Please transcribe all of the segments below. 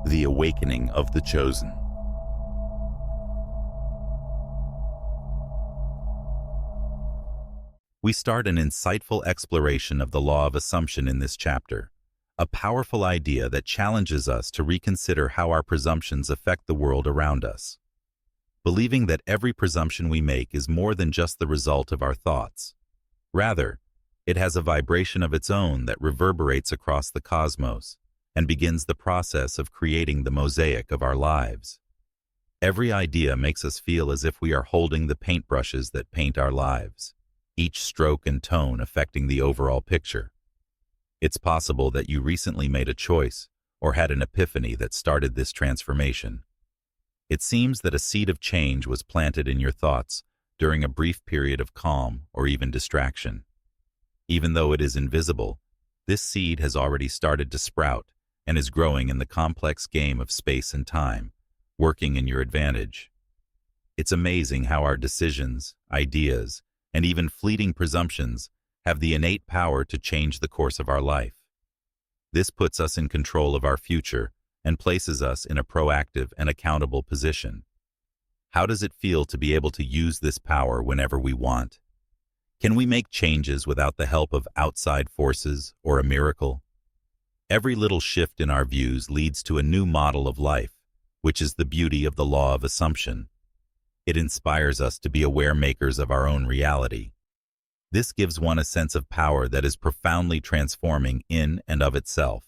The Awakening of the Chosen. We start an insightful exploration of the law of assumption in this chapter, a powerful idea that challenges us to reconsider how our presumptions affect the world around us. Believing that every presumption we make is more than just the result of our thoughts. Rather, it has a vibration of its own that reverberates across the cosmos and begins the process of creating the mosaic of our lives. Every idea makes us feel as if we are holding the paintbrushes that paint our lives, each stroke and tone affecting the overall picture. It's possible that you recently made a choice or had an epiphany that started this transformation. It seems that a seed of change was planted in your thoughts during a brief period of calm or even distraction. Even though it is invisible, this seed has already started to sprout and is growing in the complex game of space and time, working in your advantage. It's amazing how our decisions, ideas, and even fleeting presumptions have the innate power to change the course of our life. This puts us in control of our future and places us in a proactive and accountable position. How does it feel to be able to use this power whenever we want? Can we make changes without the help of outside forces or a miracle? Every little shift in our views leads to a new model of life, which is the beauty of the law of assumption. It inspires us to be aware makers of our own reality. This gives one a sense of power that is profoundly transforming in and of itself.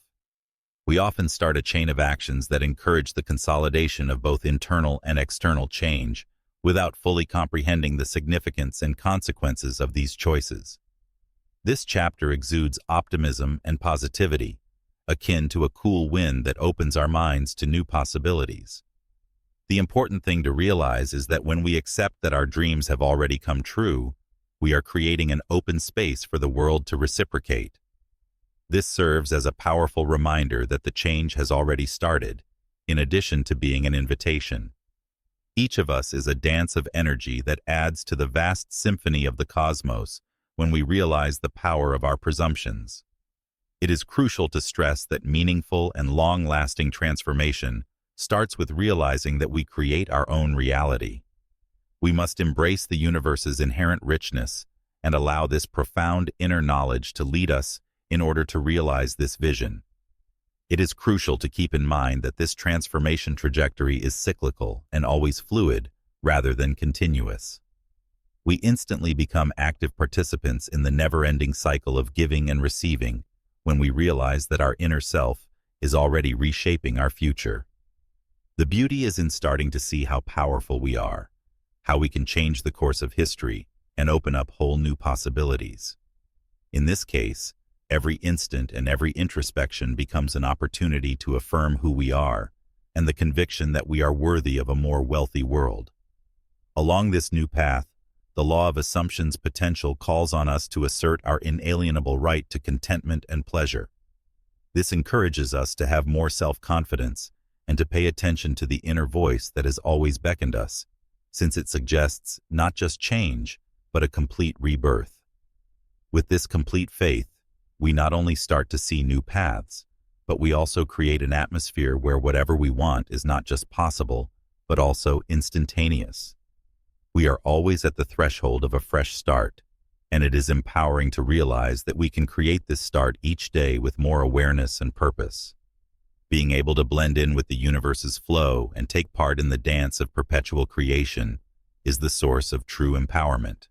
We often start a chain of actions that encourage the consolidation of both internal and external change, without fully comprehending the significance and consequences of these choices. This chapter exudes optimism and positivity, akin to a cool wind that opens our minds to new possibilities. The important thing to realize is that when we accept that our dreams have already come true, we are creating an open space for the world to reciprocate. This serves as a powerful reminder that the change has already started, in addition to being an invitation. Each of us is a dance of energy that adds to the vast symphony of the cosmos when we realize the power of our presumptions. It is crucial to stress that meaningful and long-lasting transformation starts with realizing that we create our own reality. We must embrace the universe's inherent richness and allow this profound inner knowledge to lead us in order to realize this vision. It is crucial to keep in mind that this transformation trajectory is cyclical and always fluid rather than continuous. We instantly become active participants in the never-ending cycle of giving and receiving when we realize that our inner self is already reshaping our future. The beauty is in starting to see how powerful we are, how we can change the course of history and open up whole new possibilities. In this case, every instant and every introspection becomes an opportunity to affirm who we are and the conviction that we are worthy of a more wealthy world. Along this new path, the law of assumption's potential calls on us to assert our inalienable right to contentment and pleasure. This encourages us to have more self-confidence and to pay attention to the inner voice that has always beckoned us, since it suggests not just change, but a complete rebirth. With this complete faith, we not only start to see new paths, but we also create an atmosphere where whatever we want is not just possible, but also instantaneous. We are always at the threshold of a fresh start, and it is empowering to realize that we can create this start each day with more awareness and purpose. Being able to blend in with the universe's flow and take part in the dance of perpetual creation is the source of true empowerment.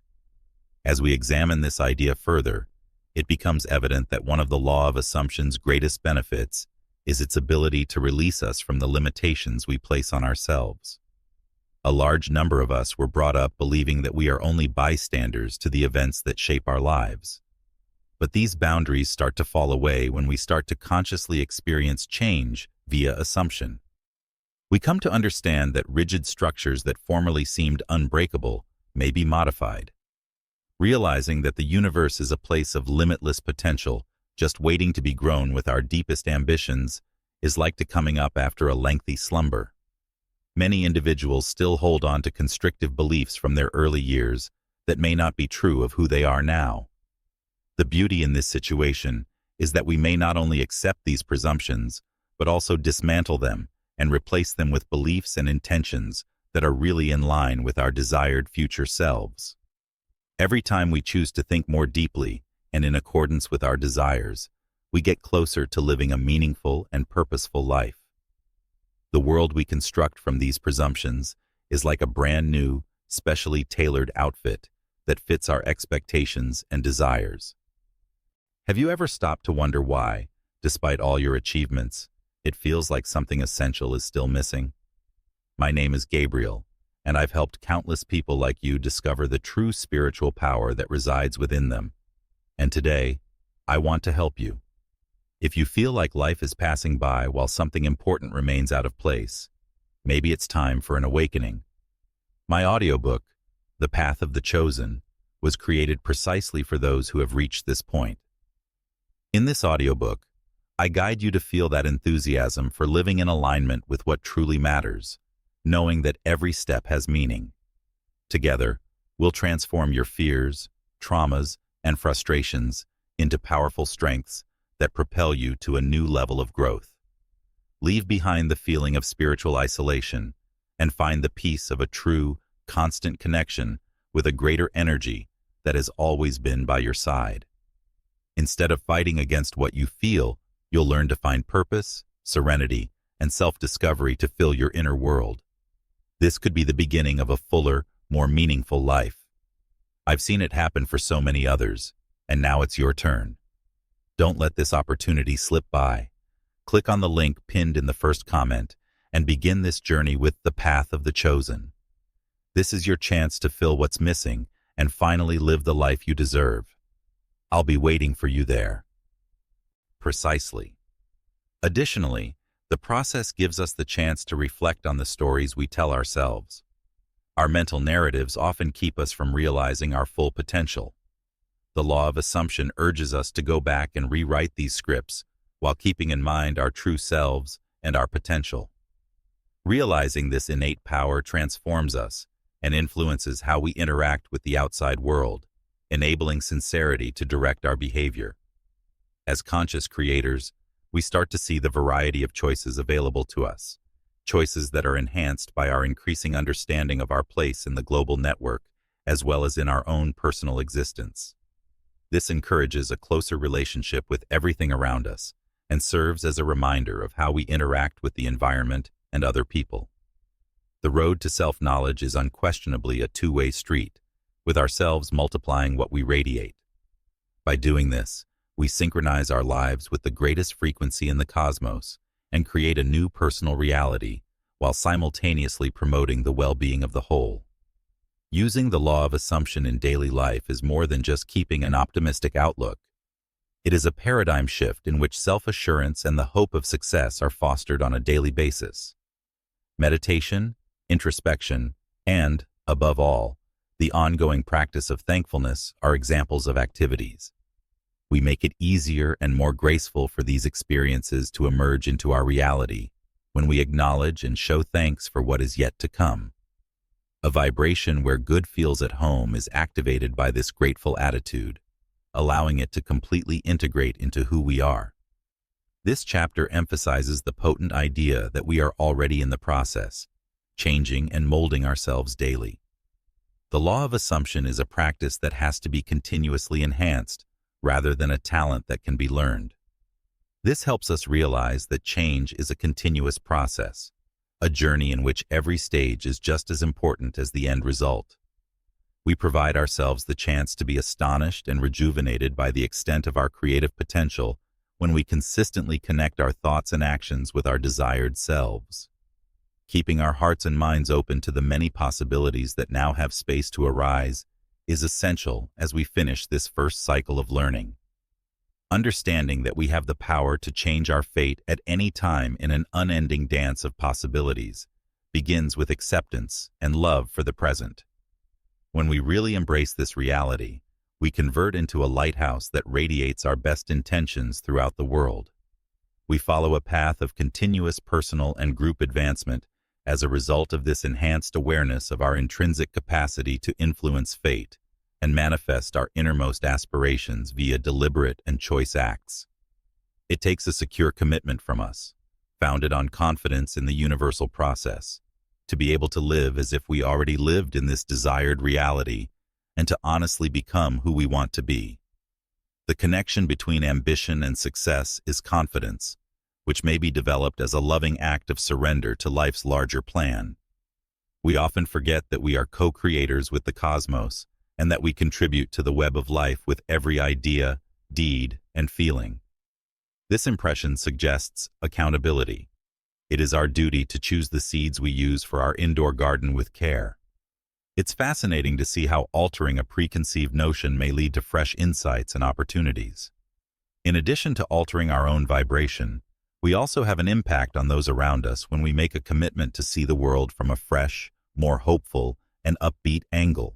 As we examine this idea further, it becomes evident that one of the law of assumption's greatest benefits is its ability to release us from the limitations we place on ourselves. A large number of us were brought up believing that we are only bystanders to the events that shape our lives. But these boundaries start to fall away when we start to consciously experience change via assumption. We come to understand that rigid structures that formerly seemed unbreakable may be modified. Realizing that the universe is a place of limitless potential, just waiting to be grown with our deepest ambitions, is like to coming up after a lengthy slumber. Many individuals still hold on to constrictive beliefs from their early years that may not be true of who they are now. The beauty in this situation is that we may not only accept these presumptions, but also dismantle them and replace them with beliefs and intentions that are really in line with our desired future selves. Every time we choose to think more deeply and in accordance with our desires, we get closer to living a meaningful and purposeful life. The world we construct from these presumptions is like a brand new, specially tailored outfit that fits our expectations and desires. Have you ever stopped to wonder why, despite all your achievements, it feels like something essential is still missing? My name is Gabriel, and I've helped countless people like you discover the true spiritual power that resides within them. And today, I want to help you. If you feel like life is passing by while something important remains out of place, maybe it's time for an awakening. My audiobook, The Path of the Chosen, was created precisely for those who have reached this point. In this audiobook, I guide you to feel that enthusiasm for living in alignment with what truly matters, knowing that every step has meaning. Together, we'll transform your fears, traumas, and frustrations into powerful strengths that propel you to a new level of growth. Leave behind the feeling of spiritual isolation and find the peace of a true, constant connection with a greater energy that has always been by your side. Instead of fighting against what you feel, you'll learn to find purpose, serenity, and self-discovery to fill your inner world. This could be the beginning of a fuller, more meaningful life. I've seen it happen for so many others, and now it's your turn. Don't let this opportunity slip by. Click on the link pinned in the first comment and begin this journey with The Path of the Chosen. This is your chance to fill what's missing and finally live the life you deserve. I'll be waiting for you there. Precisely. Additionally, the process gives us the chance to reflect on the stories we tell ourselves. Our mental narratives often keep us from realizing our full potential. The law of assumption urges us to go back and rewrite these scripts while keeping in mind our true selves and our potential. Realizing this innate power transforms us and influences how we interact with the outside world, enabling sincerity to direct our behavior. As conscious creators, we start to see the variety of choices available to us, choices that are enhanced by our increasing understanding of our place in the global network as well as in our own personal existence. This encourages a closer relationship with everything around us and serves as a reminder of how we interact with the environment and other people. The road to self-knowledge is unquestionably a two-way street, with ourselves multiplying what we radiate. By doing this, we synchronize our lives with the greatest frequency in the cosmos and create a new personal reality while simultaneously promoting the well-being of the whole. Using the law of assumption in daily life is more than just keeping an optimistic outlook. It is a paradigm shift in which self-assurance and the hope of success are fostered on a daily basis. Meditation, introspection, and, above all, the ongoing practice of thankfulness are examples of activities. We make it easier and more graceful for these experiences to emerge into our reality when we acknowledge and show thanks for what is yet to come. A vibration where good feels at home is activated by this grateful attitude, allowing it to completely integrate into who we are. This chapter emphasizes the potent idea that we are already in the process, changing and molding ourselves daily. The law of assumption is a practice that has to be continuously enhanced, rather than a talent that can be learned. This helps us realize that change is a continuous process, a journey in which every stage is just as important as the end result. We provide ourselves the chance to be astonished and rejuvenated by the extent of our creative potential when we consistently connect our thoughts and actions with our desired selves. Keeping our hearts and minds open to the many possibilities that now have space to arise is essential as we finish this first cycle of learning. Understanding that we have the power to change our fate at any time in an unending dance of possibilities begins with acceptance and love for the present. When we really embrace this reality, we convert into a lighthouse that radiates our best intentions throughout the world. We follow a path of continuous personal and group advancement as a result of this enhanced awareness of our intrinsic capacity to influence fate and manifest our innermost aspirations via deliberate and choice acts. It takes a secure commitment from us, founded on confidence in the universal process, to be able to live as if we already lived in this desired reality, and to honestly become who we want to be. The connection between ambition and success is confidence, which may be developed as a loving act of surrender to life's larger plan. We often forget that we are co-creators with the cosmos, and that we contribute to the web of life with every idea, deed, and feeling. This impression suggests accountability. It is our duty to choose the seeds we use for our indoor garden with care. It's fascinating to see how altering a preconceived notion may lead to fresh insights and opportunities. In addition to altering our own vibration, we also have an impact on those around us when we make a commitment to see the world from a fresh, more hopeful, and upbeat angle.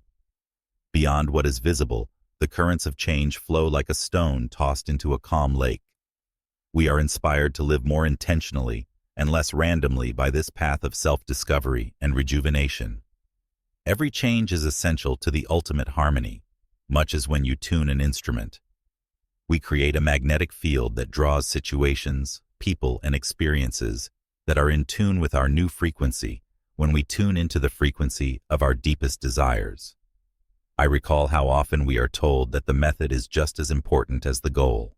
Beyond what is visible, the currents of change flow like a stone tossed into a calm lake. We are inspired to live more intentionally and less randomly by this path of self-discovery and rejuvenation. Every change is essential to the ultimate harmony, much as when you tune an instrument. We create a magnetic field that draws situations, people, and experiences that are in tune with our new frequency when we tune into the frequency of our deepest desires. I recall how often we are told that the method is just as important as the goal.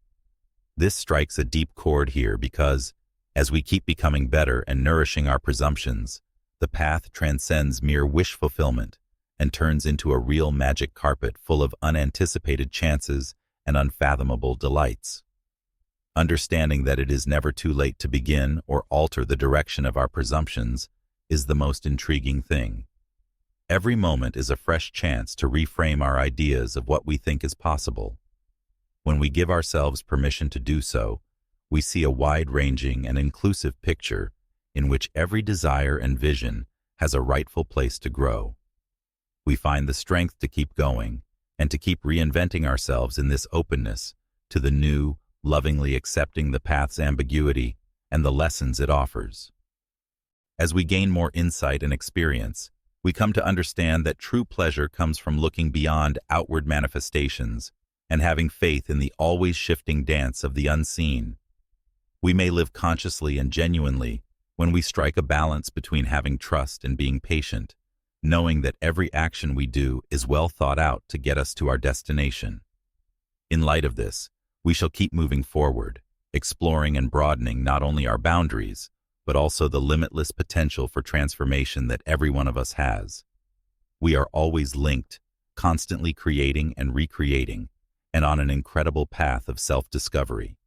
This strikes a deep chord here because, as we keep becoming better and nourishing our presumptions, the path transcends mere wish fulfillment and turns into a real magic carpet full of unanticipated chances and unfathomable delights. Understanding that it is never too late to begin or alter the direction of our presumptions is the most intriguing thing. Every moment is a fresh chance to reframe our ideas of what we think is possible. When we give ourselves permission to do so, we see a wide-ranging and inclusive picture in which every desire and vision has a rightful place to grow. We find the strength to keep going and to keep reinventing ourselves in this openness to the new, lovingly accepting the path's ambiguity and the lessons it offers. As we gain more insight and experience, we come to understand that true pleasure comes from looking beyond outward manifestations and having faith in the always shifting dance of the unseen. We may live consciously and genuinely when we strike a balance between having trust and being patient, knowing that every action we do is well thought out to get us to our destination. In light of this, we shall keep moving forward, exploring and broadening not only our boundaries, but also the limitless potential for transformation that every one of us has. We are always linked, constantly creating and recreating, and on an incredible path of self-discovery.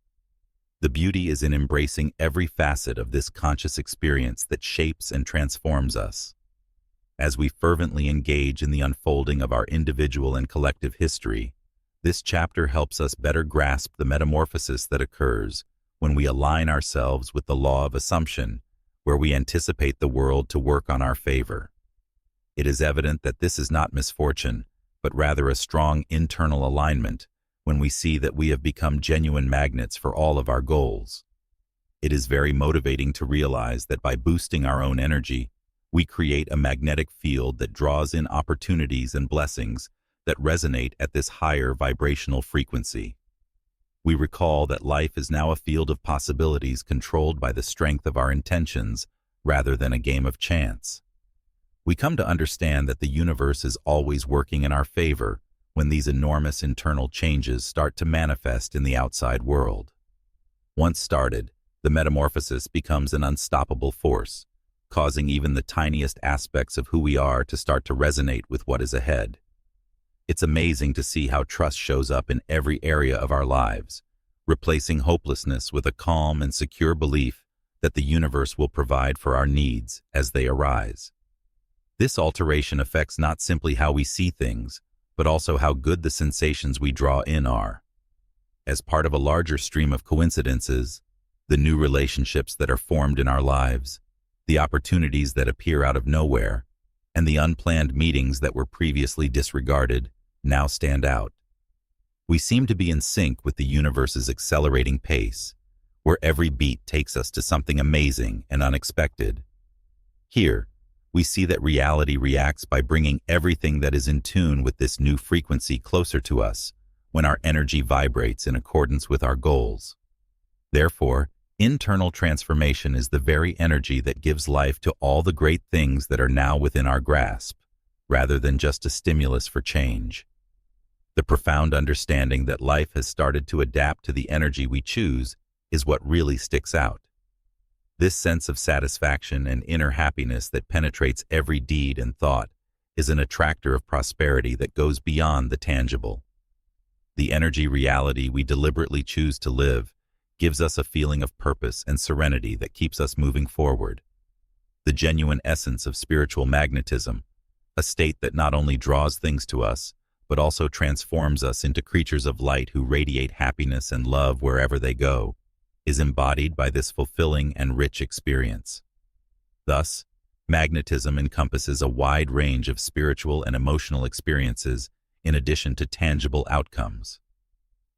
The beauty is in embracing every facet of this conscious experience that shapes and transforms us. As we fervently engage in the unfolding of our individual and collective history, this chapter helps us better grasp the metamorphosis that occurs when we align ourselves with the law of assumption, where we anticipate the world to work on our favor. It is evident that this is not misfortune, but rather a strong internal alignment when we see that we have become genuine magnets for all of our goals. It is very motivating to realize that by boosting our own energy, we create a magnetic field that draws in opportunities and blessings that resonate at this higher vibrational frequency. We recall that life is now a field of possibilities controlled by the strength of our intentions rather than a game of chance. We come to understand that the universe is always working in our favor when these enormous internal changes start to manifest in the outside world. Once started, the metamorphosis becomes an unstoppable force, causing even the tiniest aspects of who we are to start to resonate with what is ahead. It's amazing to see how trust shows up in every area of our lives, replacing hopelessness with a calm and secure belief that the universe will provide for our needs as they arise. This alteration affects not simply how we see things, but also how good the sensations we draw in are. As part of a larger stream of coincidences, the new relationships that are formed in our lives, the opportunities that appear out of nowhere, and the unplanned meetings that were previously disregarded now stand out. We seem to be in sync with the universe's accelerating pace, where every beat takes us to something amazing and unexpected. Here, we see that reality reacts by bringing everything that is in tune with this new frequency closer to us when our energy vibrates in accordance with our goals. Therefore, Internal transformation is the very energy that gives life to all the great things that are now within our grasp, rather than just a stimulus for change. The profound understanding that life has started to adapt to the energy we choose is what really sticks out. This sense of satisfaction and inner happiness that penetrates every deed and thought is an attractor of prosperity that goes beyond the tangible. The energy reality we deliberately choose to live gives us a feeling of purpose and serenity that keeps us moving forward. The genuine essence of spiritual magnetism, a state that not only draws things to us, but also transforms us into creatures of light who radiate happiness and love wherever they go, is embodied by this fulfilling and rich experience. Thus, magnetism encompasses a wide range of spiritual and emotional experiences in addition to tangible outcomes.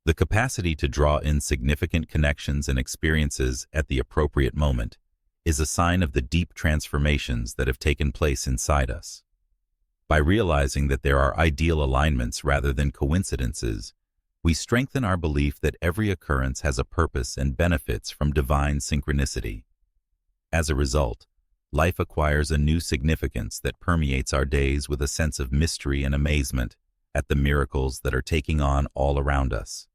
The capacity to draw in significant connections and experiences at the appropriate moment is a sign of the deep transformations that have taken place inside us. By realizing that there are ideal alignments rather than coincidences, we strengthen our belief that every occurrence has a purpose and benefits from divine synchronicity. As a result, life acquires a new significance that permeates our days with a sense of mystery and amazement at the miracles that are taking on all around us.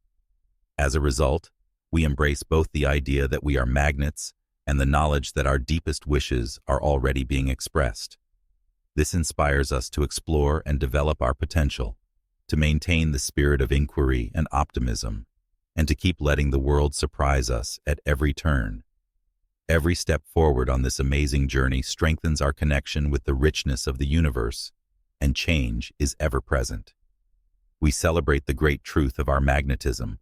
As a result, we embrace both the idea that we are magnets and the knowledge that our deepest wishes are already being expressed. This inspires us to explore and develop our potential, to maintain the spirit of inquiry and optimism, and to keep letting the world surprise us at every turn. Every step forward on this amazing journey strengthens our connection with the richness of the universe, and change is ever present. We celebrate the great truth of our magnetism,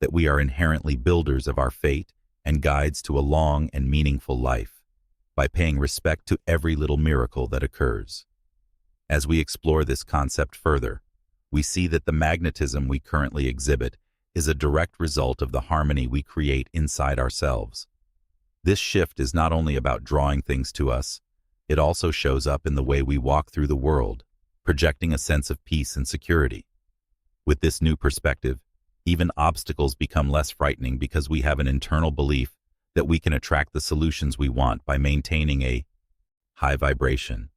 that we are inherently builders of our fate and guides to a long and meaningful life, by paying respect to every little miracle that occurs. As we explore this concept further, we see that the magnetism we currently exhibit is a direct result of the harmony we create inside ourselves. This shift is not only about drawing things to us, it also shows up in the way we walk through the world, projecting a sense of peace and security. With this new perspective, even obstacles become less frightening because we have an internal belief that we can attract the solutions we want by maintaining a high vibration.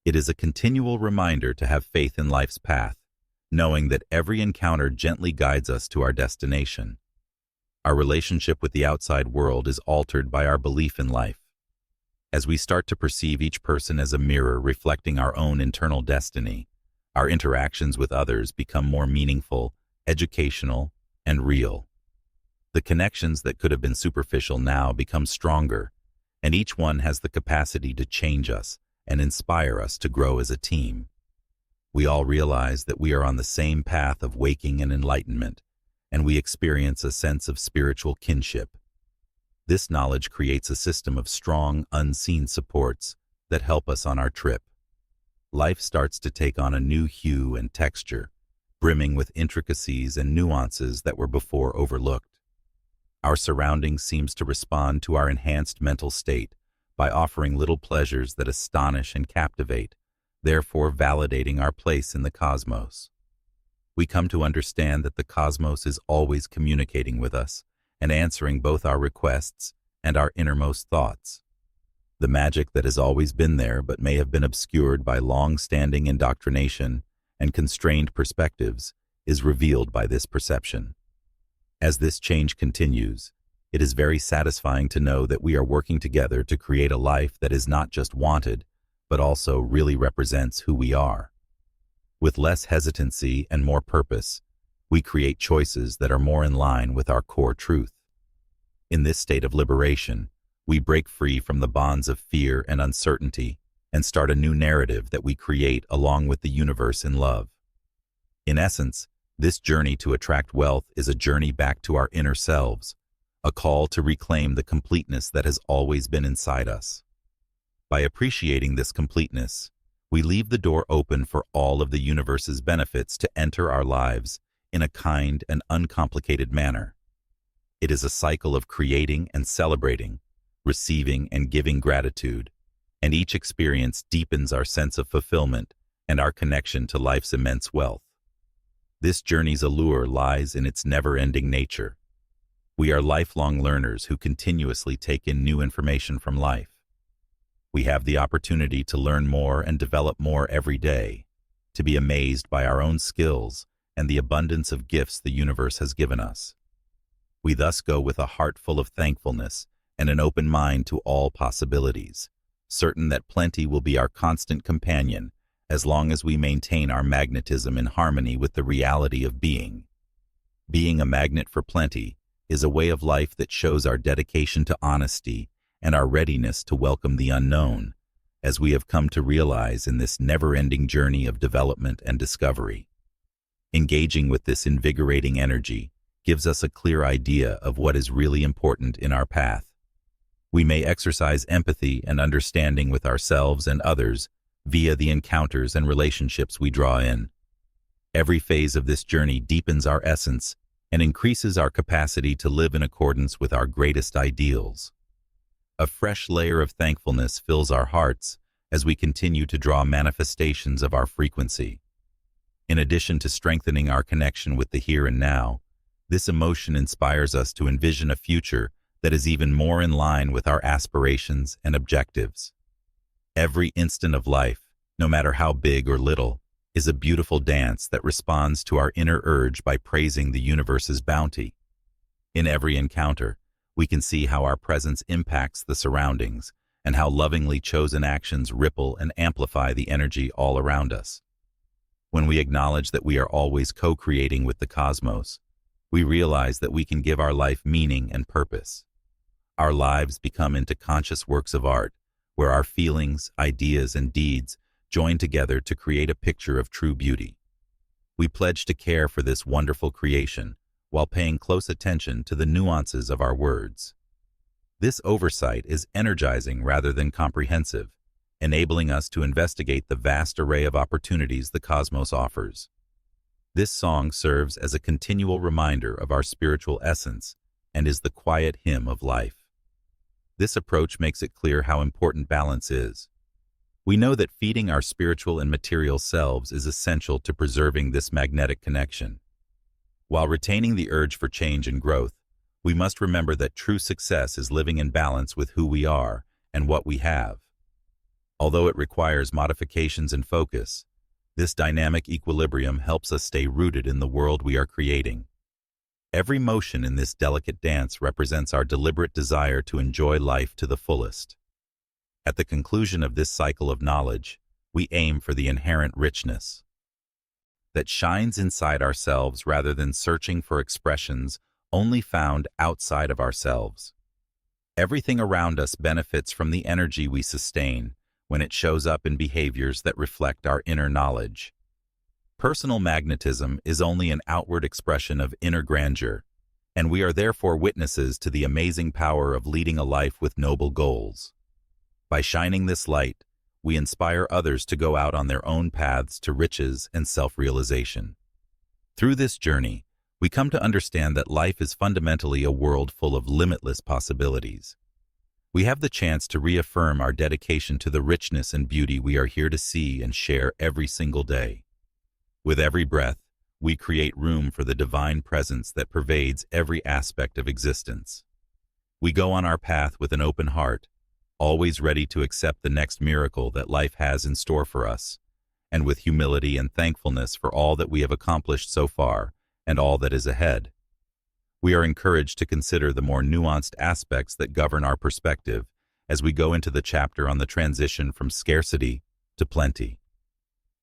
It is a continual reminder to have faith in life's path, knowing that every encounter gently guides us to our destination. Our relationship with the outside world is altered by our belief in life. As we start to perceive each person as a mirror reflecting our own internal destiny, our interactions with others become more meaningful, educational, and real. The connections that could have been superficial now become stronger, and each one has the capacity to change us and inspire us to grow as a team. We all realize that we are on the same path of waking and enlightenment, and we experience a sense of spiritual kinship. This knowledge creates a system of strong, unseen supports that help us on our trip. Life starts to take on a new hue and texture, brimming with intricacies and nuances that were before overlooked. Our surroundings seems to respond to our enhanced mental state by offering little pleasures that astonish and captivate, therefore validating our place in the cosmos. We come to understand that the cosmos is always communicating with us and answering both our requests and our innermost thoughts. The magic that has always been there but may have been obscured by long-standing indoctrination and constrained perspectives is revealed by this perception. As this change continues, it is very satisfying to know that we are working together to create a life that is not just wanted, but also really represents who we are. With less hesitancy and more purpose, we create choices that are more in line with our core truth. In this state of liberation, we break free from the bonds of fear and uncertainty and start a new narrative that we create along with the universe in love. In essence, this journey to attract wealth is a journey back to our inner selves, a call to reclaim the completeness that has always been inside us. By appreciating this completeness, we leave the door open for all of the universe's benefits to enter our lives in a kind and uncomplicated manner. It is a cycle of creating and celebrating, receiving and giving gratitude, and each experience deepens our sense of fulfillment and our connection to life's immense wealth. This journey's allure lies in its never-ending nature. We are lifelong learners who continuously take in new information from life. We have the opportunity to learn more and develop more every day, to be amazed by our own skills and the abundance of gifts the universe has given us. We thus go with a heart full of thankfulness and an open mind to all possibilities, certain that plenty will be our constant companion as long as we maintain our magnetism in harmony with the reality of being. Being a magnet for plenty is a way of life that shows our dedication to honesty and our readiness to welcome the unknown, as we have come to realize in this never-ending journey of development and discovery. Engaging with this invigorating energy gives us a clear idea of what is really important in our path. We may exercise empathy and understanding with ourselves and others via the encounters and relationships we draw in. Every phase of this journey deepens our essence and increases our capacity to live in accordance with our greatest ideals. A fresh layer of thankfulness fills our hearts as we continue to draw manifestations of our frequency. In addition to strengthening our connection with the here and now, this emotion inspires us to envision a future that is even more in line with our aspirations and objectives. Every instant of life, no matter how big or little, is a beautiful dance that responds to our inner urge by praising the universe's bounty. In every encounter, we can see how our presence impacts the surroundings and how lovingly chosen actions ripple and amplify the energy all around us. When we acknowledge that we are always co-creating with the cosmos, we realize that we can give our life meaning and purpose. Our lives become into conscious works of art, where our feelings, ideas, and deeds join together to create a picture of true beauty. We pledge to care for this wonderful creation while paying close attention to the nuances of our words. This oversight is energizing rather than comprehensive, enabling us to investigate the vast array of opportunities the cosmos offers. This song serves as a continual reminder of our spiritual essence and is the quiet hymn of life. This approach makes it clear how important balance is. We know that feeding our spiritual and material selves is essential to preserving this magnetic connection. While retaining the urge for change and growth, we must remember that true success is living in balance with who we are and what we have. Although it requires modifications and focus, this dynamic equilibrium helps us stay rooted in the world we are creating. Every motion in this delicate dance represents our deliberate desire to enjoy life to the fullest. At the conclusion of this cycle of knowledge, we aim for the inherent richness that shines inside ourselves rather than searching for expressions only found outside of ourselves. Everything around us benefits from the energy we sustain when it shows up in behaviors that reflect our inner knowledge. Personal magnetism is only an outward expression of inner grandeur, and we are therefore witnesses to the amazing power of leading a life with noble goals. By shining this light, we inspire others to go out on their own paths to riches and self-realization. Through this journey, we come to understand that life is fundamentally a world full of limitless possibilities. We have the chance to reaffirm our dedication to the richness and beauty we are here to see and share every single day. With every breath, we create room for the divine presence that pervades every aspect of existence. We go on our path with an open heart, always ready to accept the next miracle that life has in store for us, and with humility and thankfulness for all that we have accomplished so far and all that is ahead. We are encouraged to consider the more nuanced aspects that govern our perspective as we go into the chapter on the transition from scarcity to plenty.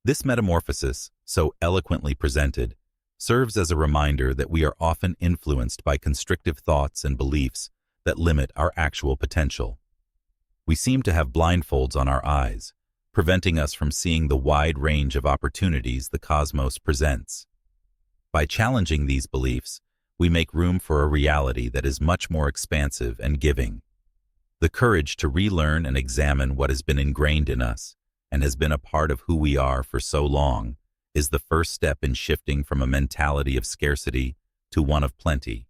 This metamorphosis, so eloquently presented, serves as a reminder that we are often influenced by constrictive thoughts and beliefs that limit our actual potential. We seem to have blindfolds on our eyes, preventing us from seeing the wide range of opportunities the cosmos presents. By challenging these beliefs, we make room for a reality that is much more expansive and giving. The courage to relearn and examine what has been ingrained in us and has been a part of who we are for so long is the first step in shifting from a mentality of scarcity to one of plenty.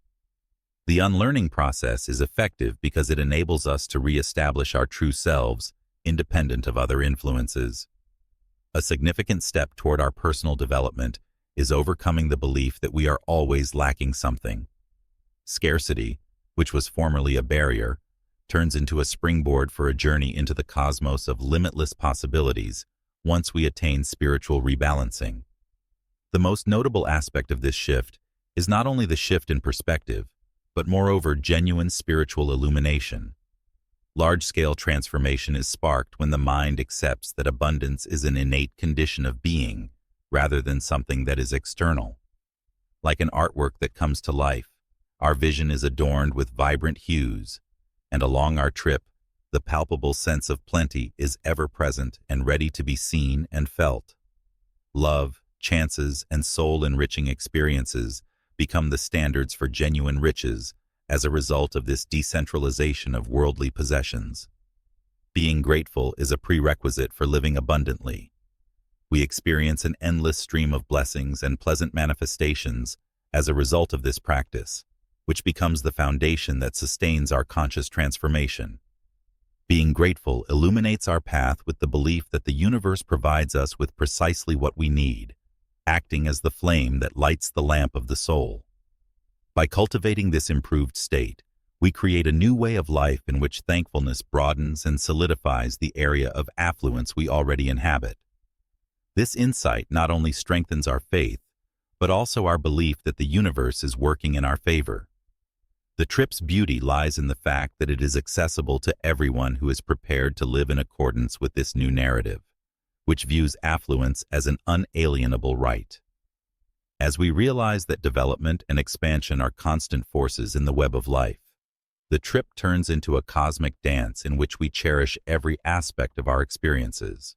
The unlearning process is effective because it enables us to reestablish our true selves, independent of other influences. A significant step toward our personal development is overcoming the belief that we are always lacking something. Scarcity, which was formerly a barrier, turns into a springboard for a journey into the cosmos of limitless possibilities once we attain spiritual rebalancing. The most notable aspect of this shift is not only the shift in perspective, but moreover genuine spiritual illumination. Large-scale transformation is sparked when the mind accepts that abundance is an innate condition of being, rather than something that is external. Like an artwork that comes to life, our vision is adorned with vibrant hues, and along our trip, the palpable sense of plenty is ever present and ready to be seen and felt. Love, chances, and soul-enriching experiences become the standards for genuine riches as a result of this decentralization of worldly possessions. Being grateful is a prerequisite for living abundantly. We experience an endless stream of blessings and pleasant manifestations as a result of this practice, which becomes the foundation that sustains our conscious transformation. Being grateful illuminates our path with the belief that the universe provides us with precisely what we need, acting as the flame that lights the lamp of the soul. By cultivating this improved state, we create a new way of life in which thankfulness broadens and solidifies the area of affluence we already inhabit. This insight not only strengthens our faith, but also our belief that the universe is working in our favor. The trip's beauty lies in the fact that it is accessible to everyone who is prepared to live in accordance with this new narrative, which views affluence as an unalienable right. As we realize that development and expansion are constant forces in the web of life, the trip turns into a cosmic dance in which we cherish every aspect of our experiences.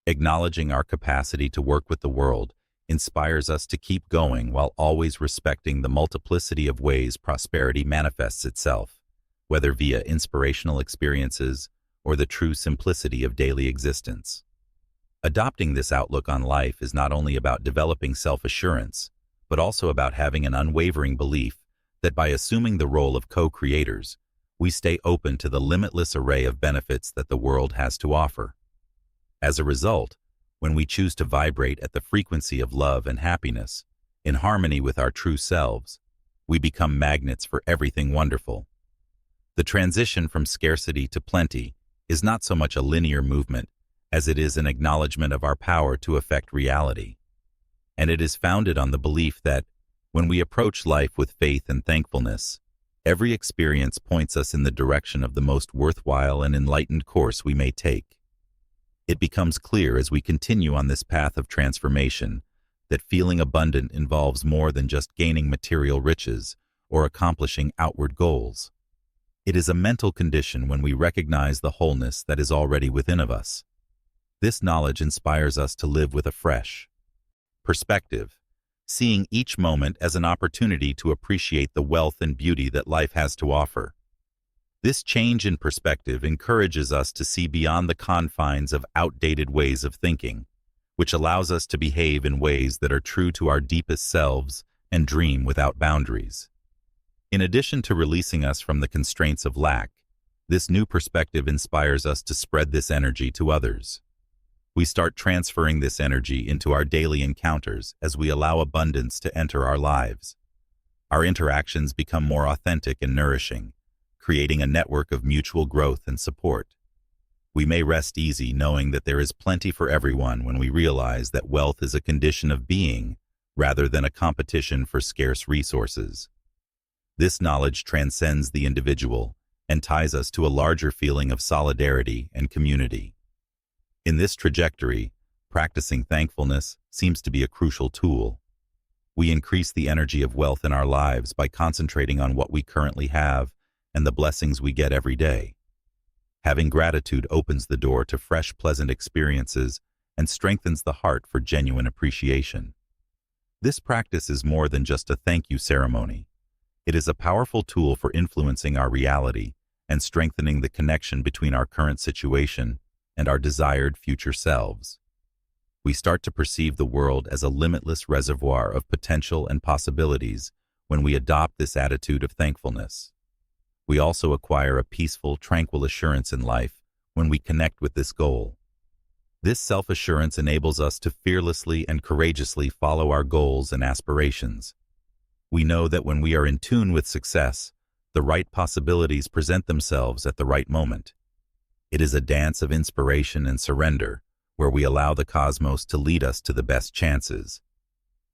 Acknowledging our capacity to work with the world inspires us to keep going while always respecting the multiplicity of ways prosperity manifests itself, whether via inspirational experiences or the true simplicity of daily existence. Adopting this outlook on life is not only about developing self-assurance, but also about having an unwavering belief that by assuming the role of co-creators, we stay open to the limitless array of benefits that the world has to offer. As a result, when we choose to vibrate at the frequency of love and happiness, in harmony with our true selves, we become magnets for everything wonderful. The transition from scarcity to plenty is not so much a linear movement as it is an acknowledgement of our power to affect reality. And it is founded on the belief that, when we approach life with faith and thankfulness, every experience points us in the direction of the most worthwhile and enlightened course we may take. It becomes clear as we continue on this path of transformation that feeling abundant involves more than just gaining material riches or accomplishing outward goals. It is a mental condition when we recognize the wholeness that is already within of us. This knowledge inspires us to live with a fresh perspective, seeing each moment as an opportunity to appreciate the wealth and beauty that life has to offer. This change in perspective encourages us to see beyond the confines of outdated ways of thinking, which allows us to behave in ways that are true to our deepest selves and dream without boundaries. In addition to releasing us from the constraints of lack, this new perspective inspires us to spread this energy to others. We start transferring this energy into our daily encounters as we allow abundance to enter our lives. Our interactions become more authentic and nourishing, creating a network of mutual growth and support. We may rest easy knowing that there is plenty for everyone when we realize that wealth is a condition of being rather than a competition for scarce resources. This knowledge transcends the individual and ties us to a larger feeling of solidarity and community. In this trajectory, practicing thankfulness seems to be a crucial tool. We increase the energy of wealth in our lives by concentrating on what we currently have and the blessings we get every day. Having gratitude opens the door to fresh, pleasant experiences and strengthens the heart for genuine appreciation. This practice is more than just a thank you ceremony. It is a powerful tool for influencing our reality and strengthening the connection between our current situation and our desired future selves. We start to perceive the world as a limitless reservoir of potential and possibilities when we adopt this attitude of thankfulness. We also acquire a peaceful, tranquil assurance in life when we connect with this goal. This self-assurance enables us to fearlessly and courageously follow our goals and aspirations. We know that when we are in tune with success, the right possibilities present themselves at the right moment. It is a dance of inspiration and surrender, where we allow the cosmos to lead us to the best chances.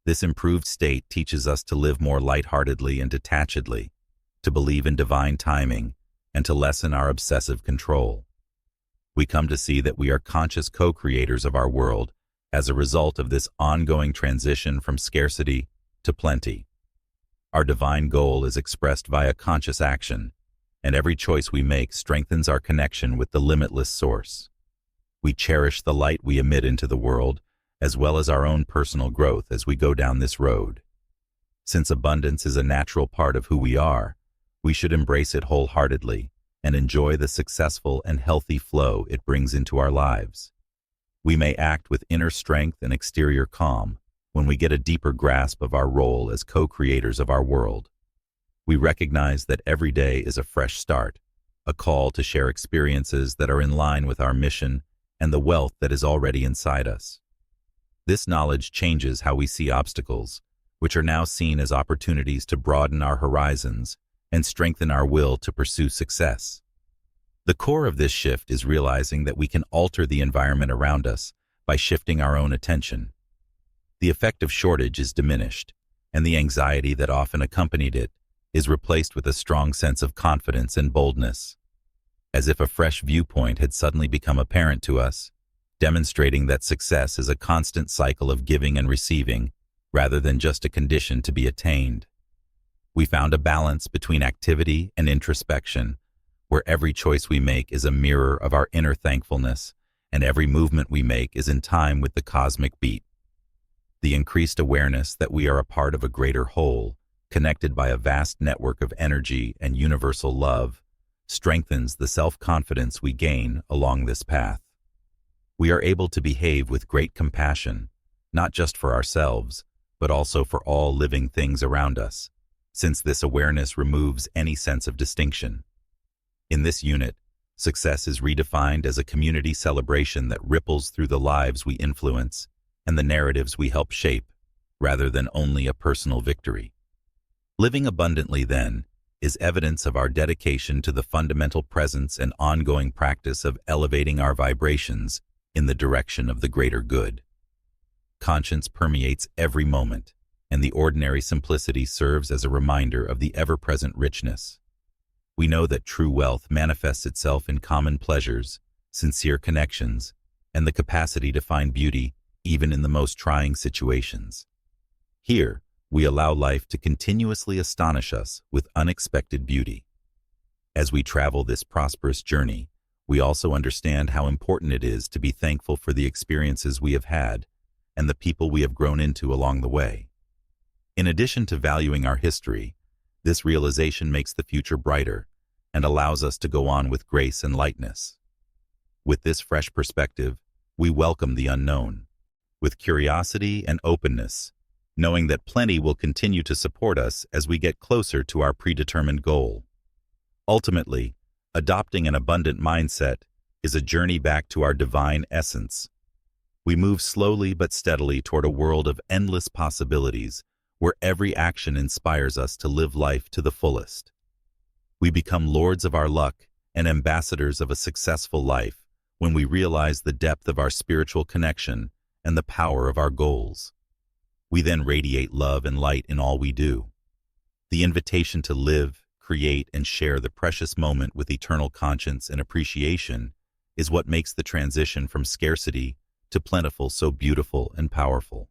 This improved state teaches us to live more lightheartedly and detachedly, to believe in divine timing, and to lessen our obsessive control. We come to see that we are conscious co-creators of our world as a result of this ongoing transition from scarcity to plenty. Our divine goal is expressed via conscious action, and every choice we make strengthens our connection with the limitless source. We cherish the light we emit into the world, as well as our own personal growth as we go down this road. Since abundance is a natural part of who we are, we should embrace it wholeheartedly and enjoy the successful and healthy flow it brings into our lives. We may act with inner strength and exterior calm when we get a deeper grasp of our role as co-creators of our world. We recognize that every day is a fresh start, a call to share experiences that are in line with our mission and the wealth that is already inside us. This knowledge changes how we see obstacles, which are now seen as opportunities to broaden our horizons and strengthen our will to pursue success. The core of this shift is realizing that we can alter the environment around us by shifting our own attention. The effect of shortage is diminished, and the anxiety that often accompanied it is replaced with a strong sense of confidence and boldness, as if a fresh viewpoint had suddenly become apparent to us, demonstrating that success is a constant cycle of giving and receiving, rather than just a condition to be attained. We found a balance between activity and introspection, where every choice we make is a mirror of our inner thankfulness, and every movement we make is in time with the cosmic beat. The increased awareness that we are a part of a greater whole, connected by a vast network of energy and universal love, strengthens the self-confidence we gain along this path. We are able to behave with great compassion, not just for ourselves, but also for all living things around us, since this awareness removes any sense of distinction. In this unit, success is redefined as a community celebration that ripples through the lives we influence and the narratives we help shape, rather than only a personal victory. Living abundantly, then, is evidence of our dedication to the fundamental presence and ongoing practice of elevating our vibrations in the direction of the greater good. Conscience permeates every moment, and the ordinary simplicity serves as a reminder of the ever-present richness. We know that true wealth manifests itself in common pleasures, sincere connections, and the capacity to find beauty even in the most trying situations. Here, we allow life to continuously astonish us with unexpected beauty. As we travel this prosperous journey, we also understand how important it is to be thankful for the experiences we have had and the people we have grown into along the way. In addition to valuing our history, this realization makes the future brighter and allows us to go on with grace and lightness. With this fresh perspective, we welcome the unknown, with curiosity and openness, knowing that plenty will continue to support us as we get closer to our predetermined goal. Ultimately, adopting an abundant mindset is a journey back to our divine essence. We move slowly but steadily toward a world of endless possibilities where every action inspires us to live life to the fullest. We become lords of our luck and ambassadors of a successful life when we realize the depth of our spiritual connection and the power of our goals. We then radiate love and light in all we do. The invitation to live, create, and share the precious moment with eternal conscience and appreciation is what makes the transition from scarcity to plentiful so beautiful and powerful.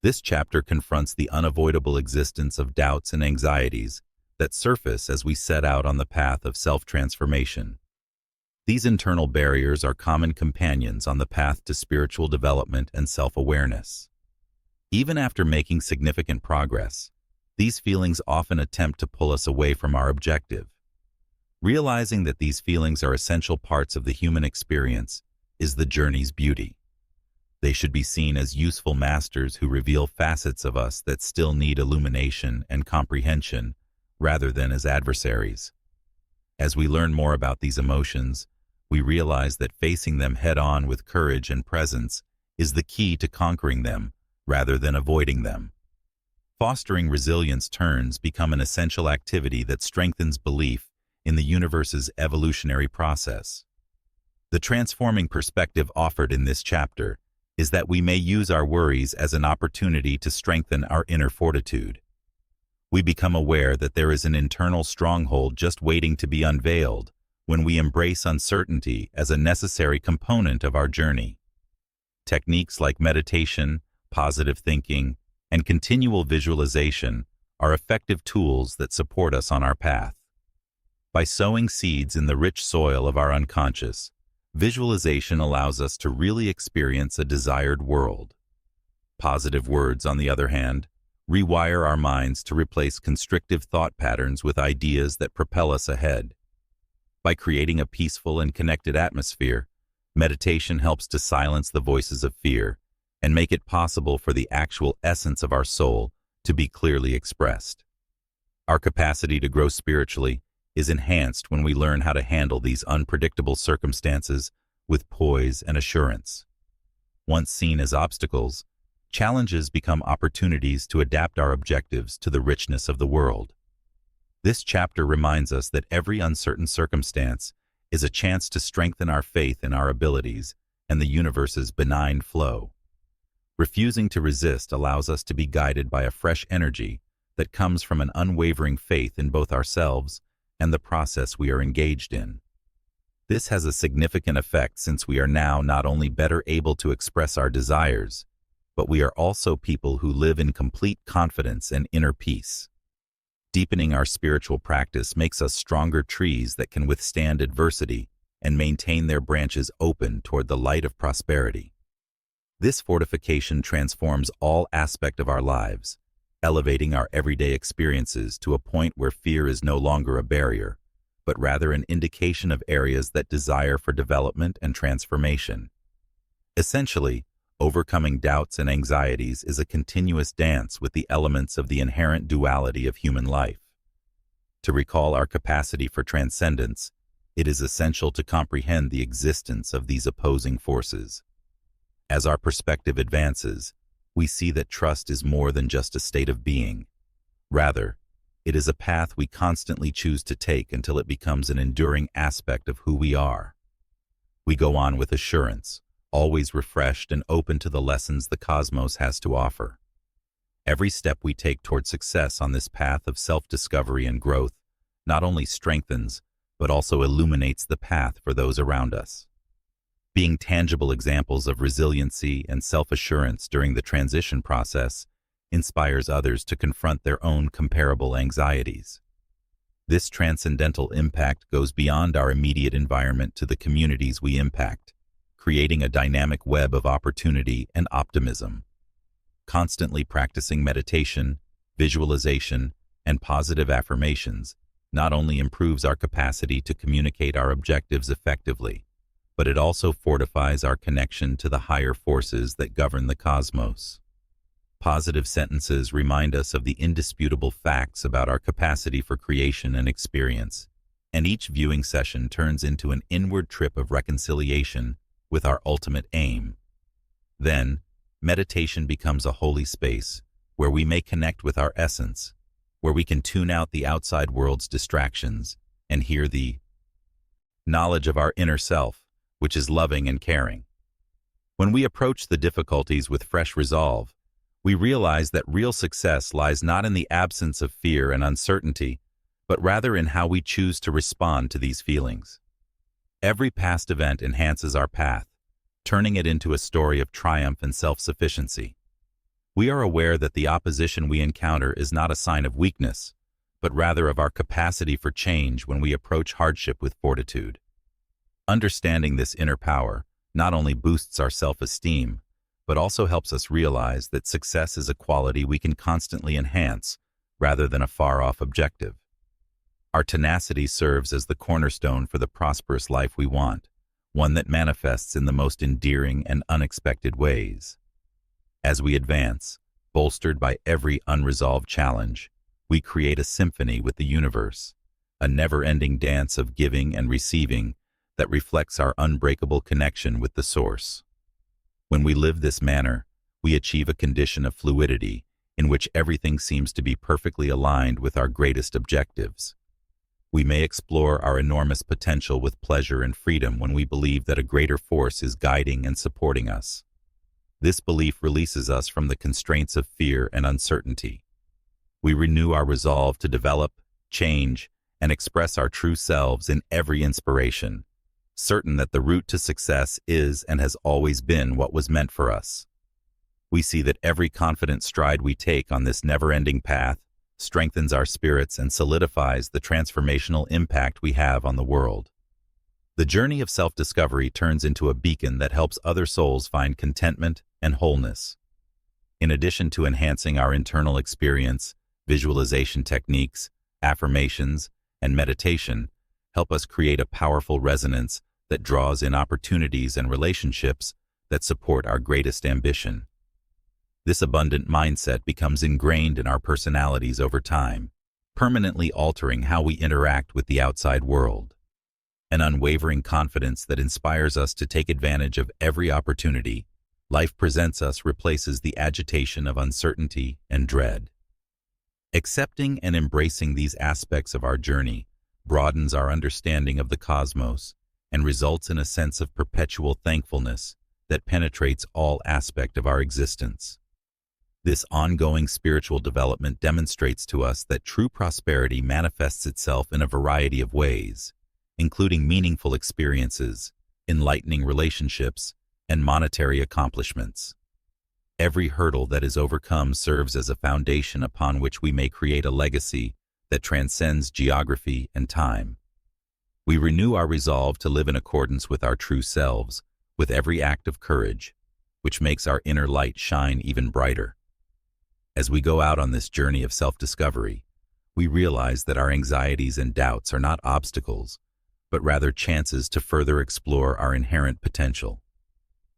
This chapter confronts the unavoidable existence of doubts and anxieties that surface as we set out on the path of self-transformation. These internal barriers are common companions on the path to spiritual development and self-awareness. Even after making significant progress, these feelings often attempt to pull us away from our objective. Realizing that these feelings are essential parts of the human experience is the journey's beauty. They should be seen as useful masters who reveal facets of us that still need illumination and comprehension, rather than as adversaries. As we learn more about these emotions, we realize that facing them head-on with courage and presence is the key to conquering them, rather than avoiding them. Fostering resilience turns become an essential activity that strengthens belief in the universe's evolutionary process. The transforming perspective offered in this chapter is that we may use our worries as an opportunity to strengthen our inner fortitude. We become aware that there is an internal stronghold just waiting to be unveiled when we embrace uncertainty as a necessary component of our journey. Techniques like meditation, positive thinking, and continual visualization are effective tools that support us on our path. By sowing seeds in the rich soil of our unconscious, visualization allows us to really experience a desired world. Positive words, on the other hand, rewire our minds to replace constrictive thought patterns with ideas that propel us ahead. By creating a peaceful and connected atmosphere, meditation helps to silence the voices of fear and make it possible for the actual essence of our soul to be clearly expressed. Our capacity to grow spiritually is enhanced when we learn how to handle these unpredictable circumstances with poise and assurance. Once seen as obstacles, challenges become opportunities to adapt our objectives to the richness of the world. This chapter reminds us that every uncertain circumstance is a chance to strengthen our faith in our abilities and the universe's benign flow. Refusing to resist allows us to be guided by a fresh energy that comes from an unwavering faith in both ourselves and the process we are engaged in. This has a significant effect since we are now not only better able to express our desires, but we are also people who live in complete confidence and inner peace. Deepening our spiritual practice makes us stronger trees that can withstand adversity and maintain their branches open toward the light of prosperity. This fortification transforms all aspects of our lives, elevating our everyday experiences to a point where fear is no longer a barrier, but rather an indication of areas that desire for development and transformation. Essentially, overcoming doubts and anxieties is a continuous dance with the elements of the inherent duality of human life. To recall our capacity for transcendence, it is essential to comprehend the existence of these opposing forces. As our perspective advances, we see that trust is more than just a state of being. Rather, it is a path we constantly choose to take until it becomes an enduring aspect of who we are. We go on with assurance, always refreshed and open to the lessons the cosmos has to offer. Every step we take toward success on this path of self-discovery and growth not only strengthens, but also illuminates the path for those around us. Being tangible examples of resiliency and self-assurance during the transition process inspires others to confront their own comparable anxieties. This transcendental impact goes beyond our immediate environment to the communities we impact, creating a dynamic web of opportunity and optimism. Constantly practicing meditation, visualization, and positive affirmations not only improves our capacity to communicate our objectives effectively, but it also fortifies our connection to the higher forces that govern the cosmos. Positive sentences remind us of the indisputable facts about our capacity for creation and experience, and each viewing session turns into an inward trip of reconciliation with our ultimate aim. Then, meditation becomes a holy space where we may connect with our essence, where we can tune out the outside world's distractions and hear the knowledge of our inner self, which is loving and caring. When we approach the difficulties with fresh resolve, we realize that real success lies not in the absence of fear and uncertainty, but rather in how we choose to respond to these feelings. Every past event enhances our path, turning it into a story of triumph and self-sufficiency. We are aware that the opposition we encounter is not a sign of weakness, but rather of our capacity for change when we approach hardship with fortitude. Understanding this inner power not only boosts our self-esteem, but also helps us realize that success is a quality we can constantly enhance rather than a far-off objective. Our tenacity serves as the cornerstone for the prosperous life we want, one that manifests in the most endearing and unexpected ways. As we advance, bolstered by every unresolved challenge, we create a symphony with the universe, a never-ending dance of giving and receiving that reflects our unbreakable connection with the source. When we live this manner, we achieve a condition of fluidity in which everything seems to be perfectly aligned with our greatest objectives. We may explore our enormous potential with pleasure and freedom when we believe that a greater force is guiding and supporting us. This belief releases us from the constraints of fear and uncertainty. We renew our resolve to develop, change, and express our true selves in every inspiration, certain that the route to success is and has always been what was meant for us. We see that every confident stride we take on this never-ending path strengthens our spirits and solidifies the transformational impact we have on the world. The journey of self-discovery turns into a beacon that helps other souls find contentment and wholeness. In addition to enhancing our internal experience, visualization techniques, affirmations, and meditation help us create a powerful resonance that draws in opportunities and relationships that support our greatest ambition. This abundant mindset becomes ingrained in our personalities over time, permanently altering how we interact with the outside world. An unwavering confidence that inspires us to take advantage of every opportunity life presents us replaces the agitation of uncertainty and dread. Accepting and embracing these aspects of our journey broadens our understanding of the cosmos and results in a sense of perpetual thankfulness that penetrates all aspects of our existence. This ongoing spiritual development demonstrates to us that true prosperity manifests itself in a variety of ways, including meaningful experiences, enlightening relationships, and monetary accomplishments. Every hurdle that is overcome serves as a foundation upon which we may create a legacy that transcends geography and time. We renew our resolve to live in accordance with our true selves, with every act of courage, which makes our inner light shine even brighter. As we go out on this journey of self-discovery, we realize that our anxieties and doubts are not obstacles, but rather chances to further explore our inherent potential.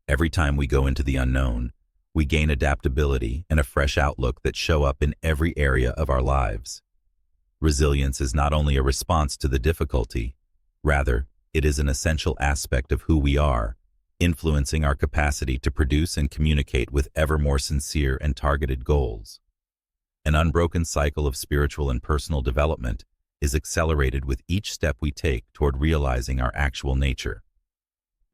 Every time we go into the unknown, we gain adaptability and a fresh outlook that show up in every area of our lives. Resilience is not only a response to the difficulty, rather, it is an essential aspect of who we are, influencing our capacity to produce and communicate with ever more sincere and targeted goals. An unbroken cycle of spiritual and personal development is accelerated with each step we take toward realizing our actual nature.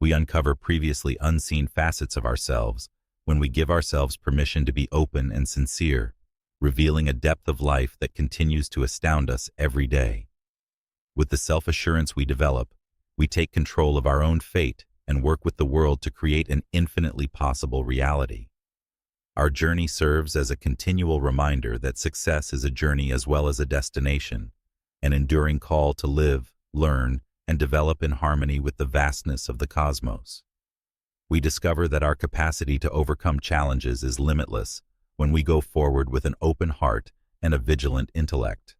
We uncover previously unseen facets of ourselves when we give ourselves permission to be open and sincere, revealing a depth of life that continues to astound us every day. With the self-assurance we develop, we take control of our own fate and work with the world to create an infinitely possible reality. Our journey serves as a continual reminder that success is a journey as well as a destination, an enduring call to live, learn, and develop in harmony with the vastness of the cosmos. We discover that our capacity to overcome challenges is limitless when we go forward with an open heart and a vigilant intellect.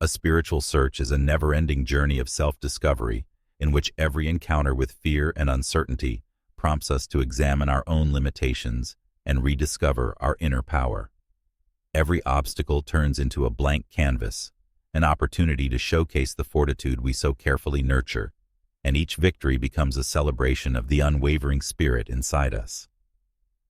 A spiritual search is a never-ending journey of self-discovery in which every encounter with fear and uncertainty prompts us to examine our own limitations and rediscover our inner power. Every obstacle turns into a blank canvas, an opportunity to showcase the fortitude we so carefully nurture, and each victory becomes a celebration of the unwavering spirit inside us.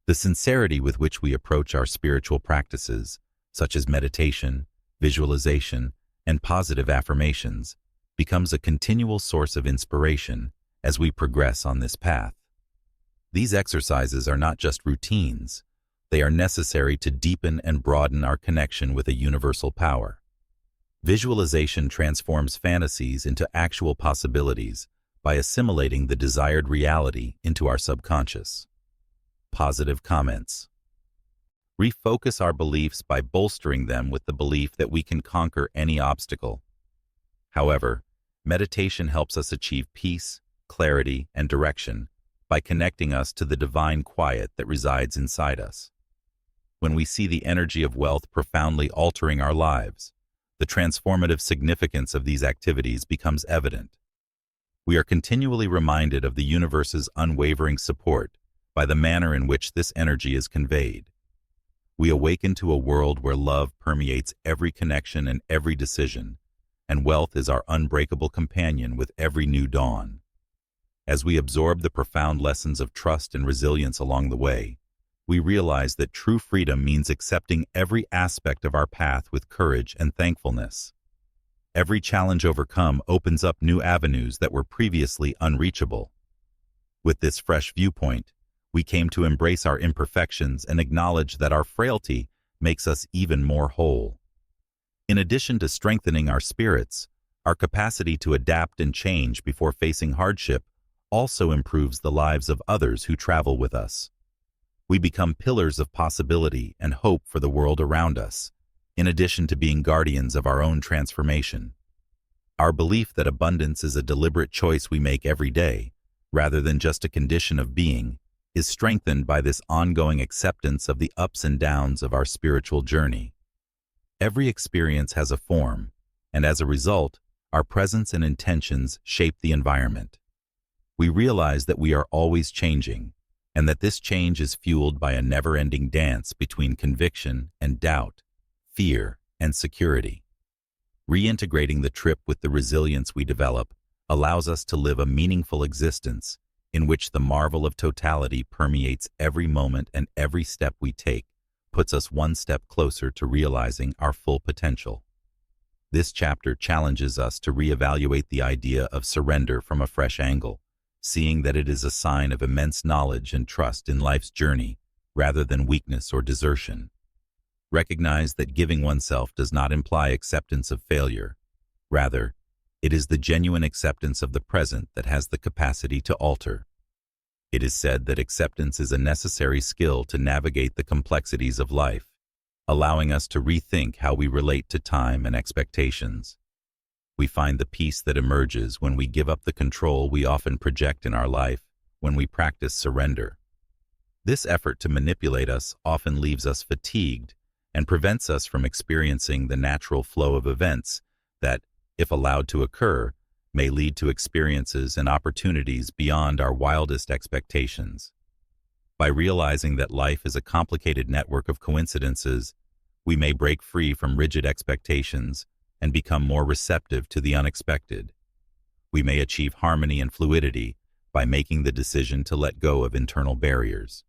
The sincerity with which we approach our spiritual practices, such as meditation, visualization, and positive affirmations, becomes a continual source of inspiration as we progress on this path. These exercises are not just routines, they are necessary to deepen and broaden our connection with a universal power. Visualization transforms fantasies into actual possibilities by assimilating the desired reality into our subconscious. Positive comments. Refocus our beliefs by bolstering them with the belief that we can conquer any obstacle. However, meditation helps us achieve peace, clarity, and direction by connecting us to the divine quiet that resides inside us. When we see the energy of wealth profoundly altering our lives, the transformative significance of these activities becomes evident. We are continually reminded of the universe's unwavering support by the manner in which this energy is conveyed. We awaken to a world where love permeates every connection and every decision, and wealth is our unbreakable companion with every new dawn. As we absorb the profound lessons of trust and resilience along the way, we realize that true freedom means accepting every aspect of our path with courage and thankfulness. Every challenge overcome opens up new avenues that were previously unreachable. With this fresh viewpoint, we came to embrace our imperfections and acknowledge that our frailty makes us even more whole. In addition to strengthening our spirits, our capacity to adapt and change before facing hardship also improves the lives of others who travel with us. We become pillars of possibility and hope for the world around us, in addition to being guardians of our own transformation. Our belief that abundance is a deliberate choice we make every day, rather than just a condition of being, is strengthened by this ongoing acceptance of the ups and downs of our spiritual journey. Every experience has a form, and as a result, our presence and intentions shape the environment. We realize that we are always changing, and that this change is fueled by a never-ending dance between conviction and doubt, fear and security. Reintegrating the trip with the resilience we develop allows us to live a meaningful existence in which the marvel of totality permeates every moment, and every step we take puts us one step closer to realizing our full potential. This chapter challenges us to reevaluate the idea of surrender from a fresh angle, seeing that it is a sign of immense knowledge and trust in life's journey, rather than weakness or desertion. Recognize that giving oneself does not imply acceptance of failure. Rather, it is the genuine acceptance of the present that has the capacity to alter. It is said that acceptance is a necessary skill to navigate the complexities of life, allowing us to rethink how we relate to time and expectations. We find the peace that emerges when we give up the control we often project in our life when we practice surrender. This effort to manipulate us often leaves us fatigued and prevents us from experiencing the natural flow of events that, if allowed to occur, may lead to experiences and opportunities beyond our wildest expectations. By realizing that life is a complicated network of coincidences, we may break free from rigid expectations and become more receptive to the unexpected. We may achieve harmony and fluidity by making the decision to let go of internal barriers.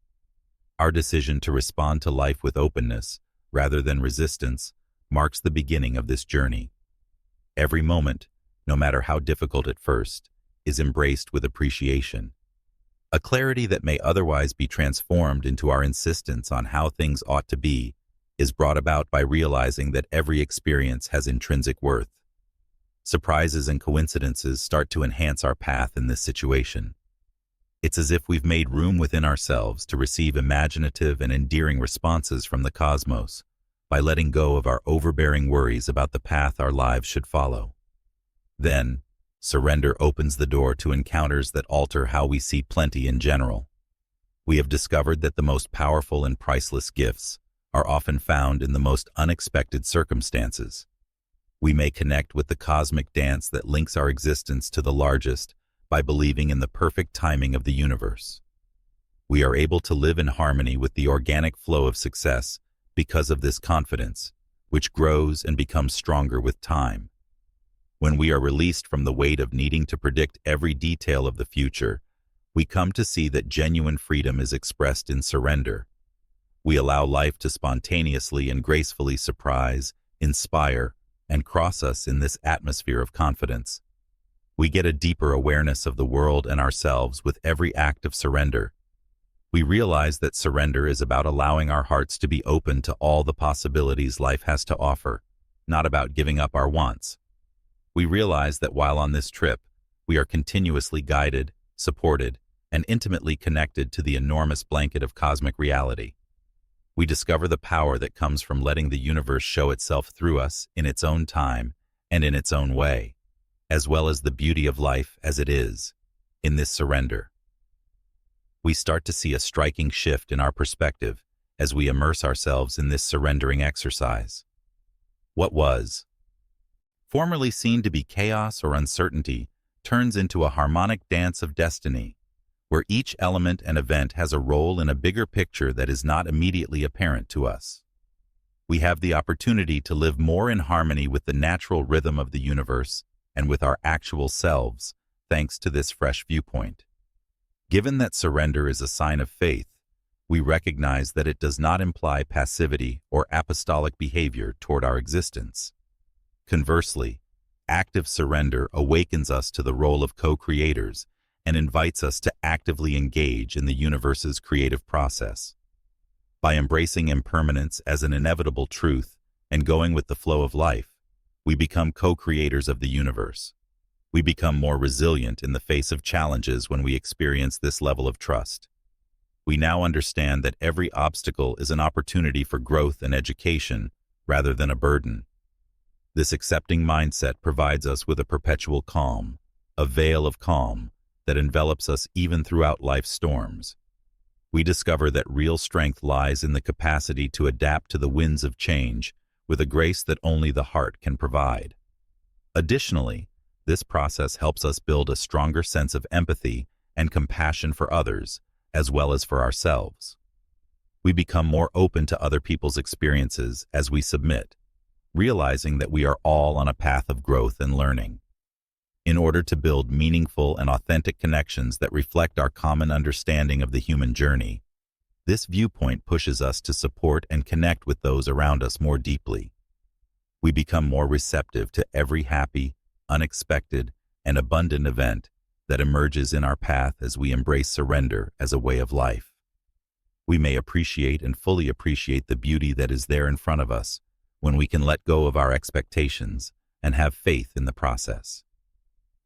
Our decision to respond to life with openness, rather than resistance, marks the beginning of this journey. Every moment, no matter how difficult at first, is embraced with appreciation. A clarity that may otherwise be transformed into our insistence on how things ought to be is brought about by realizing that every experience has intrinsic worth. Surprises and coincidences start to enhance our path in this situation. It's as if we've made room within ourselves to receive imaginative and endearing responses from the cosmos by letting go of our overbearing worries about the path our lives should follow. Then, surrender opens the door to encounters that alter how we see plenty in general. We have discovered that the most powerful and priceless gifts are often found in the most unexpected circumstances. We may connect with the cosmic dance that links our existence to the largest by believing in the perfect timing of the universe. We are able to live in harmony with the organic flow of success because of this confidence, which grows and becomes stronger with time. When we are released from the weight of needing to predict every detail of the future, we come to see that genuine freedom is expressed in surrender. We allow life to spontaneously and gracefully surprise, inspire, and cross us in this atmosphere of confidence. We get a deeper awareness of the world and ourselves with every act of surrender. We realize that surrender is about allowing our hearts to be open to all the possibilities life has to offer, not about giving up our wants. We realize that while on this trip, we are continuously guided, supported, and intimately connected to the enormous blanket of cosmic reality. We discover the power that comes from letting the universe show itself through us in its own time and in its own way, as well as the beauty of life as it is, in this surrender. We start to see a striking shift in our perspective as we immerse ourselves in this surrendering exercise. What was formerly seen to be chaos or uncertainty turns into a harmonic dance of destiny, where each element and event has a role in a bigger picture that is not immediately apparent to us. We have the opportunity to live more in harmony with the natural rhythm of the universe and with our actual selves, thanks to this fresh viewpoint. Given that surrender is a sign of faith, we recognize that it does not imply passivity or apostolic behavior toward our existence. Conversely, active surrender awakens us to the role of co-creators and invites us to actively engage in the universe's creative process. By embracing impermanence as an inevitable truth and going with the flow of life, we become co-creators of the universe. We become more resilient in the face of challenges when we experience this level of trust. We now understand that every obstacle is an opportunity for growth and education rather than a burden. This accepting mindset provides us with a perpetual calm, a veil of calm that envelops us even throughout life's storms. We discover that real strength lies in the capacity to adapt to the winds of change with a grace that only the heart can provide. Additionally, this process helps us build a stronger sense of empathy and compassion for others, as well as for ourselves. We become more open to other people's experiences as we submit, realizing that we are all on a path of growth and learning. In order to build meaningful and authentic connections that reflect our common understanding of the human journey, this viewpoint pushes us to support and connect with those around us more deeply. We become more receptive to every happy, unexpected, and abundant event that emerges in our path as we embrace surrender as a way of life. We may appreciate and fully appreciate the beauty that is there in front of us when we can let go of our expectations and have faith in the process.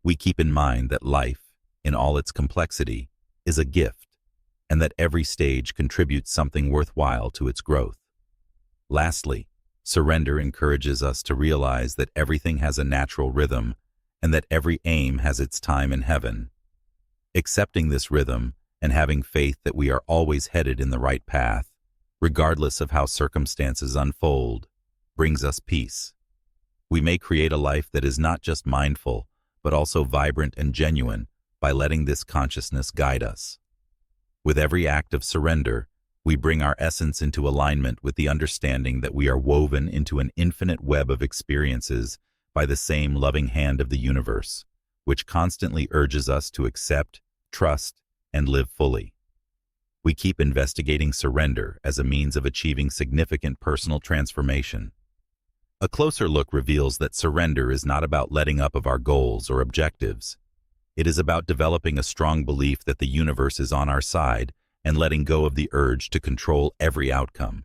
We keep in mind that life, in all its complexity, is a gift, and that every stage contributes something worthwhile to its growth. Lastly, surrender encourages us to realize that everything has a natural rhythm and that every aim has its time in heaven. Accepting this rhythm and having faith that we are always headed in the right path, regardless of how circumstances unfold, brings us peace. We may create a life that is not just mindful, but also vibrant and genuine by letting this consciousness guide us. With every act of surrender, we bring our essence into alignment with the understanding that we are woven into an infinite web of experiences by the same loving hand of the universe, which constantly urges us to accept, trust, and live fully. We keep investigating surrender as a means of achieving significant personal transformation. A closer look reveals that surrender is not about letting up of our goals or objectives. It is about developing a strong belief that the universe is on our side and letting go of the urge to control every outcome.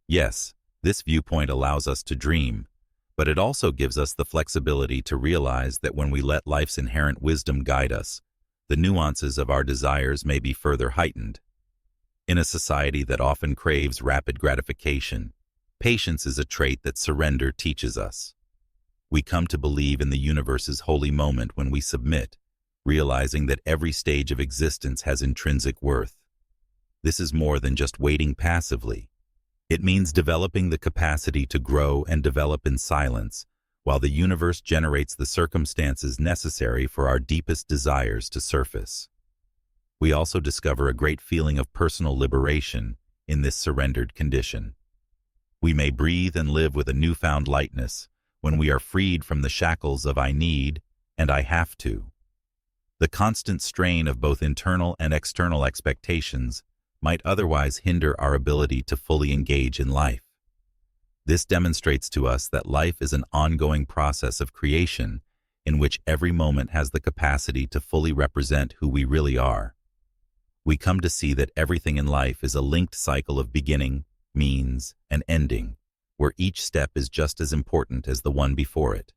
Yes, this viewpoint allows us to dream, but it also gives us the flexibility to realize that when we let life's inherent wisdom guide us, the nuances of our desires may be further heightened. In a society that often craves rapid gratification, patience is a trait that surrender teaches us. We come to believe in the universe's holy moment when we submit, realizing that every stage of existence has intrinsic worth. This is more than just waiting passively. It means developing the capacity to grow and develop in silence, while the universe generates the circumstances necessary for our deepest desires to surface. We also discover a great feeling of personal liberation in this surrendered condition. We may breathe and live with a newfound lightness when we are freed from the shackles of I need and I have to. The constant strain of both internal and external expectations might otherwise hinder our ability to fully engage in life. This demonstrates to us that life is an ongoing process of creation in which every moment has the capacity to fully represent who we really are. We come to see that everything in life is a linked cycle of beginning, means, and ending, where each step is just as important as the one before it.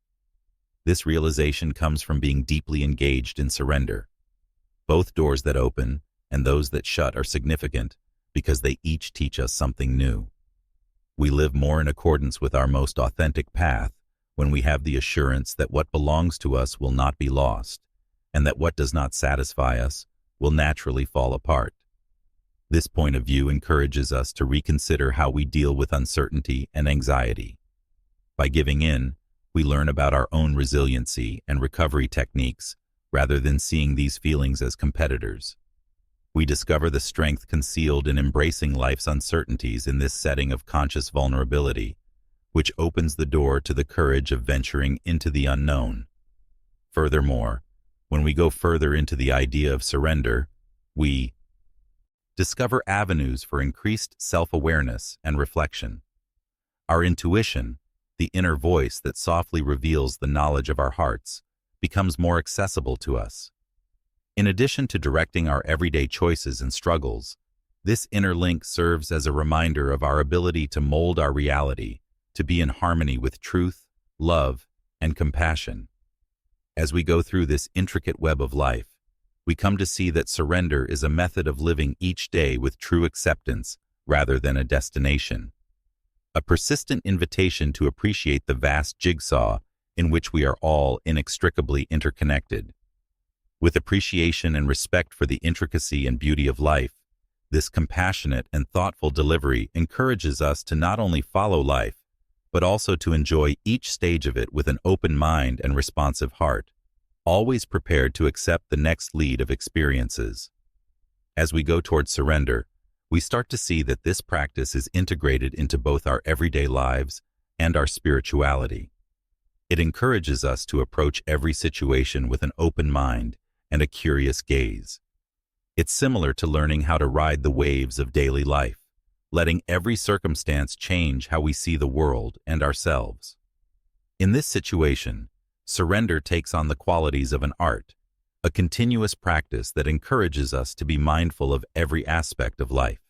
This realization comes from being deeply engaged in surrender. Both doors that open and those that shut are significant because they each teach us something new. We live more in accordance with our most authentic path when we have the assurance that what belongs to us will not be lost, and that what does not satisfy us will naturally fall apart. This point of view encourages us to reconsider how we deal with uncertainty and anxiety. By giving in, we learn about our own resiliency and recovery techniques rather than seeing these feelings as competitors. We discover the strength concealed in embracing life's uncertainties in this setting of conscious vulnerability, which opens the door to the courage of venturing into the unknown. Furthermore, when we go further into the idea of surrender, we discover avenues for increased self-awareness and reflection. Our intuition, the inner voice that softly reveals the knowledge of our hearts, becomes more accessible to us. In addition to directing our everyday choices and struggles, this inner link serves as a reminder of our ability to mold our reality, to be in harmony with truth, love, and compassion. As we go through this intricate web of life, we come to see that surrender is a method of living each day with true acceptance rather than a destination. A persistent invitation to appreciate the vast jigsaw in which we are all inextricably interconnected. With appreciation and respect for the intricacy and beauty of life, this compassionate and thoughtful delivery encourages us to not only follow life, but also to enjoy each stage of it with an open mind and responsive heart, always prepared to accept the next lead of experiences. As we go toward surrender, we start to see that this practice is integrated into both our everyday lives and our spirituality. It encourages us to approach every situation with an open mind and a curious gaze. It's similar to learning how to ride the waves of daily life, letting every circumstance change how we see the world and ourselves. In this situation, surrender takes on the qualities of an art, a continuous practice that encourages us to be mindful of every aspect of life.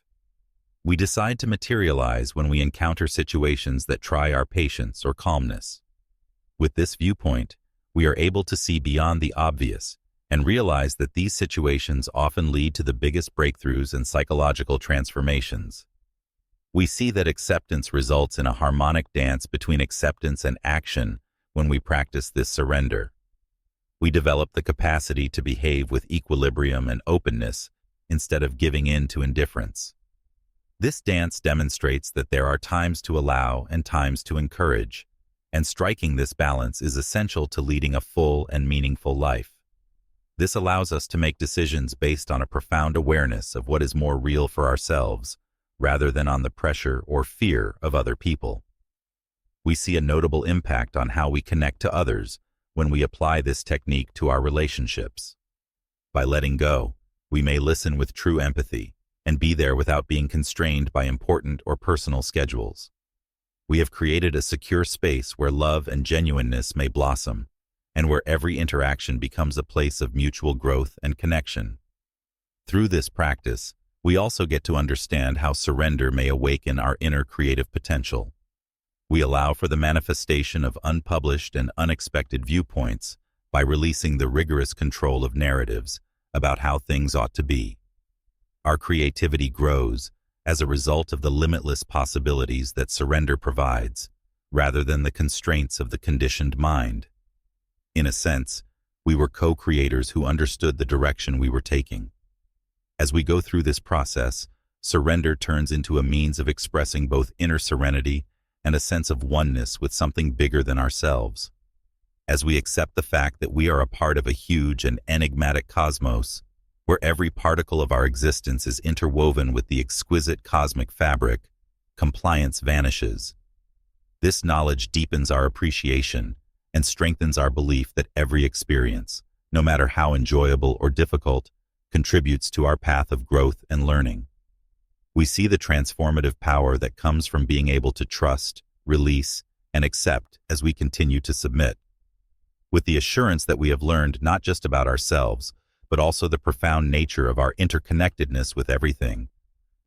We decide to materialize when we encounter situations that try our patience or calmness. With this viewpoint, we are able to see beyond the obvious and realize that these situations often lead to the biggest breakthroughs and psychological transformations. We see that acceptance results in a harmonic dance between acceptance and action when we practice this surrender. We develop the capacity to behave with equilibrium and openness instead of giving in to indifference. This dance demonstrates that there are times to allow and times to encourage, and striking this balance is essential to leading a full and meaningful life. This allows us to make decisions based on a profound awareness of what is more real for ourselves, rather than on the pressure or fear of other people. We see a notable impact on how we connect to others when we apply this technique to our relationships. By letting go, we may listen with true empathy and be there without being constrained by important or personal schedules. We have created a secure space where love and genuineness may blossom, and where every interaction becomes a place of mutual growth and connection. Through this practice, we also get to understand how surrender may awaken our inner creative potential. We allow for the manifestation of unpublished and unexpected viewpoints by releasing the rigorous control of narratives about how things ought to be. Our creativity grows as a result of the limitless possibilities that surrender provides, rather than the constraints of the conditioned mind. In a sense, we were co-creators who understood the direction we were taking. As we go through this process, surrender turns into a means of expressing both inner serenity and a sense of oneness with something bigger than ourselves. As we accept the fact that we are a part of a huge and enigmatic cosmos, where every particle of our existence is interwoven with the exquisite cosmic fabric, compliance vanishes. This knowledge deepens our appreciation and strengthens our belief that every experience, no matter how enjoyable or difficult, contributes to our path of growth and learning. We see the transformative power that comes from being able to trust, release, and accept as we continue to submit. With the assurance that we have learned not just about ourselves, but also the profound nature of our interconnectedness with everything,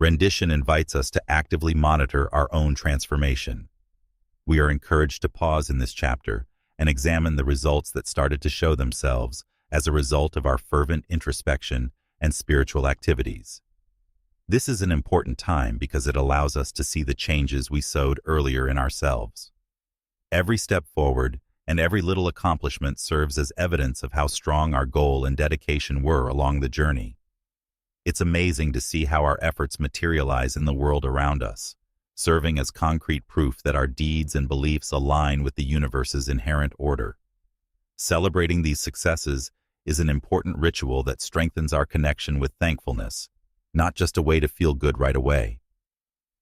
rendition invites us to actively monitor our own transformation. We are encouraged to pause in this chapter and examine the results that started to show themselves as a result of our fervent introspection and spiritual activities. This is an important time because it allows us to see the changes we sowed earlier in ourselves. Every step forward and every little accomplishment serves as evidence of how strong our goal and dedication were along the journey. It's amazing to see how our efforts materialize in the world around us, serving as concrete proof that our deeds and beliefs align with the universe's inherent order. Celebrating these successes is an important ritual that strengthens our connection with thankfulness, not just a way to feel good right away.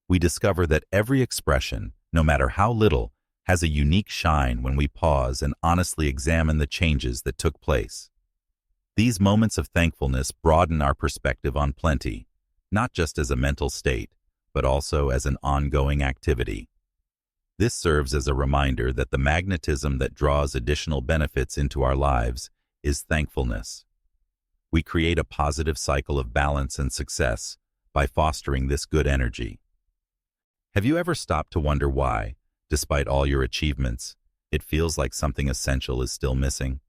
We discover that every expression, no matter how little, has a unique shine when we pause and honestly examine the changes that took place. These moments of thankfulness broaden our perspective on plenty, not just as a mental state, but also as an ongoing activity. This serves as a reminder that the magnetism that draws additional benefits into our lives is thankfulness. We create a positive cycle of balance and success by fostering this good energy. Have you ever stopped to wonder why, despite all your achievements, it feels like something essential is still missing?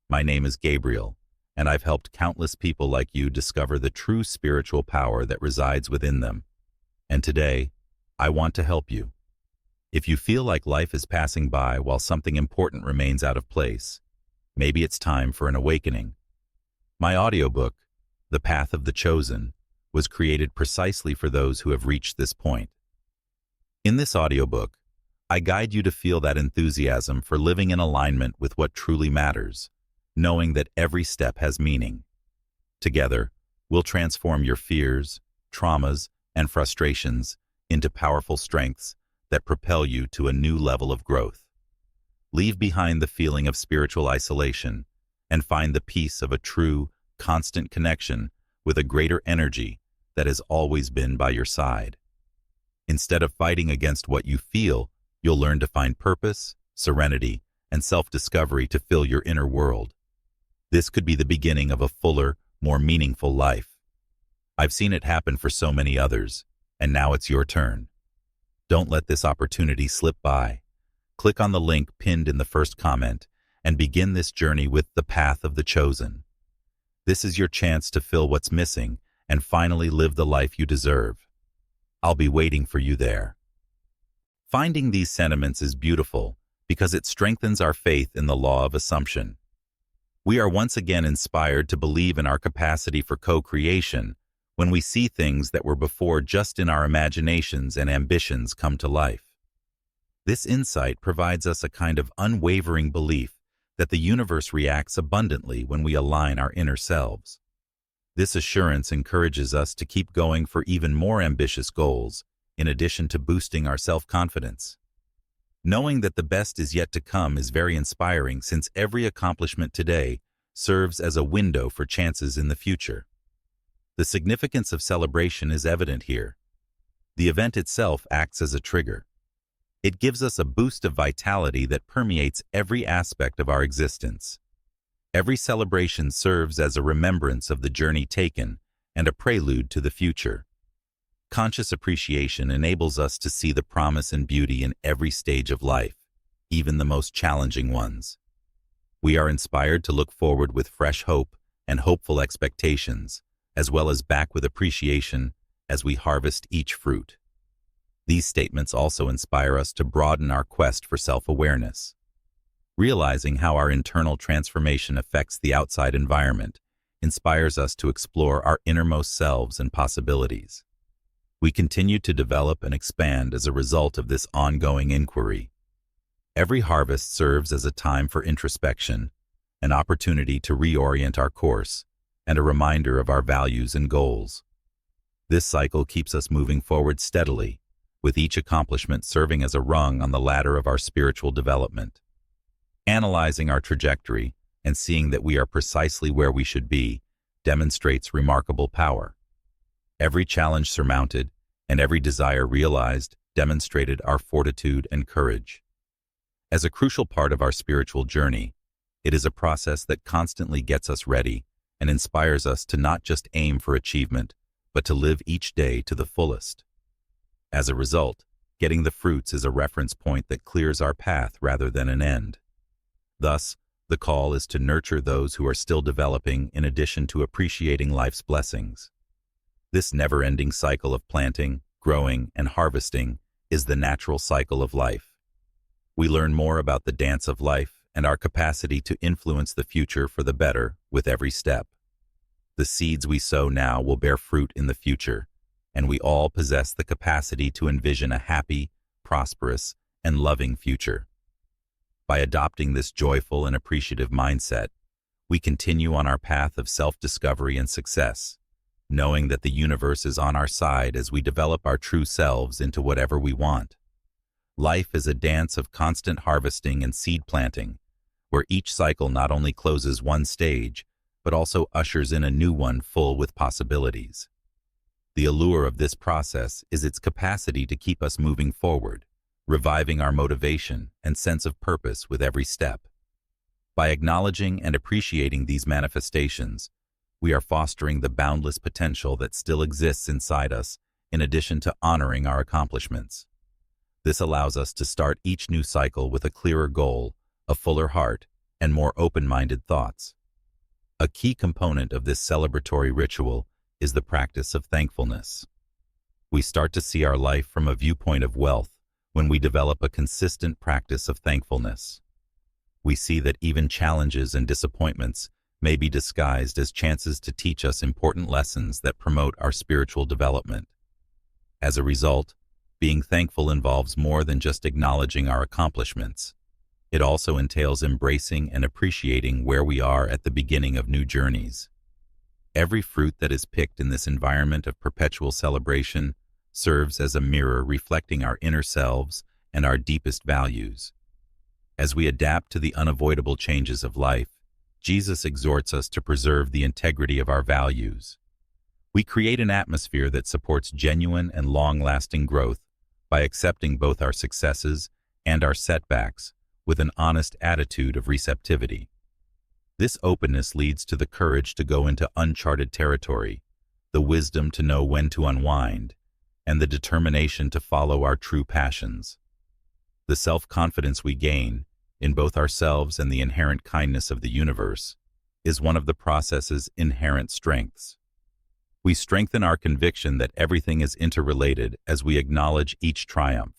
My name is Gabriel, and I've helped countless people like you discover the true spiritual power that resides within them. And today, I want to help you. If you feel like life is passing by while something important remains out of place, maybe it's time for an awakening. My audiobook, The Path of the Chosen, was created precisely for those who have reached this point. In this audiobook, I guide you to feel that enthusiasm for living in alignment with what truly matters, knowing that every step has meaning. Together, we'll transform your fears, traumas, and frustrations into powerful strengths that propel you to a new level of growth. Leave behind the feeling of spiritual isolation and find the peace of a true, constant connection with a greater energy that has always been by your side. Instead of fighting against what you feel, you'll learn to find purpose, serenity, and self-discovery to fill your inner world. This could be the beginning of a fuller, more meaningful life. I've seen it happen for so many others, and now it's your turn. Don't let this opportunity slip by. Click on the link pinned in the first comment and begin this journey with The Path of the Chosen. This is your chance to fill what's missing and finally live the life you deserve. I'll be waiting for you there. Finding these sentiments is beautiful because it strengthens our faith in the law of assumption. We are once again inspired to believe in our capacity for co-creation when we see things that were before just in our imaginations and ambitions come to life. This insight provides us a kind of unwavering belief that the universe reacts abundantly when we align our inner selves. This assurance encourages us to keep going for even more ambitious goals, in addition to boosting our self-confidence. Knowing that the best is yet to come is very inspiring since every accomplishment today serves as a window for chances in the future. The significance of celebration is evident here. The event itself acts as a trigger. It gives us a boost of vitality that permeates every aspect of our existence. Every celebration serves as a remembrance of the journey taken and a prelude to the future. Conscious appreciation enables us to see the promise and beauty in every stage of life, even the most challenging ones. We are inspired to look forward with fresh hope and hopeful expectations, as well as back with appreciation as we harvest each fruit. These statements also inspire us to broaden our quest for self-awareness. Realizing how our internal transformation affects the outside environment inspires us to explore our innermost selves and possibilities. We continue to develop and expand as a result of this ongoing inquiry. Every harvest serves as a time for introspection, an opportunity to reorient our course, and a reminder of our values and goals. This cycle keeps us moving forward steadily, with each accomplishment serving as a rung on the ladder of our spiritual development. Analyzing our trajectory and seeing that we are precisely where we should be demonstrates remarkable power. Every challenge surmounted and every desire realized demonstrated our fortitude and courage. As a crucial part of our spiritual journey, it is a process that constantly gets us ready and inspires us to not just aim for achievement, but to live each day to the fullest. As a result, getting the fruits is a reference point that clears our path rather than an end. Thus, the call is to nurture those who are still developing in addition to appreciating life's blessings. This never-ending cycle of planting, growing, and harvesting is the natural cycle of life. We learn more about the dance of life and our capacity to influence the future for the better with every step. The seeds we sow now will bear fruit in the future, and we all possess the capacity to envision a happy, prosperous, and loving future. By adopting this joyful and appreciative mindset, we continue on our path of self-discovery and success, knowing that the universe is on our side as we develop our true selves into whatever we want. Life is a dance of constant harvesting and seed planting, where each cycle not only closes one stage, but also ushers in a new one full with possibilities. The allure of this process is its capacity to keep us moving forward, reviving our motivation and sense of purpose with every step. By acknowledging and appreciating these manifestations, we are fostering the boundless potential that still exists inside us, in addition to honoring our accomplishments. This allows us to start each new cycle with a clearer goal, a fuller heart, and more open-minded thoughts. A key component of this celebratory ritual is the practice of thankfulness. We start to see our life from a viewpoint of wealth when we develop a consistent practice of thankfulness. We see that even challenges and disappointments may be disguised as chances to teach us important lessons that promote our spiritual development. As a result, being thankful involves more than just acknowledging our accomplishments. It also entails embracing and appreciating where we are at the beginning of new journeys. Every fruit that is picked in this environment of perpetual celebration serves as a mirror reflecting our inner selves and our deepest values. As we adapt to the unavoidable changes of life, Jesus exhorts us to preserve the integrity of our values. We create an atmosphere that supports genuine and long-lasting growth by accepting both our successes and our setbacks with an honest attitude of receptivity. This openness leads to the courage to go into uncharted territory, the wisdom to know when to unwind, and the determination to follow our true passions. The self-confidence we gain, in both ourselves and the inherent kindness of the universe, is one of the process's inherent strengths. We strengthen our conviction that everything is interrelated as we acknowledge each triumph.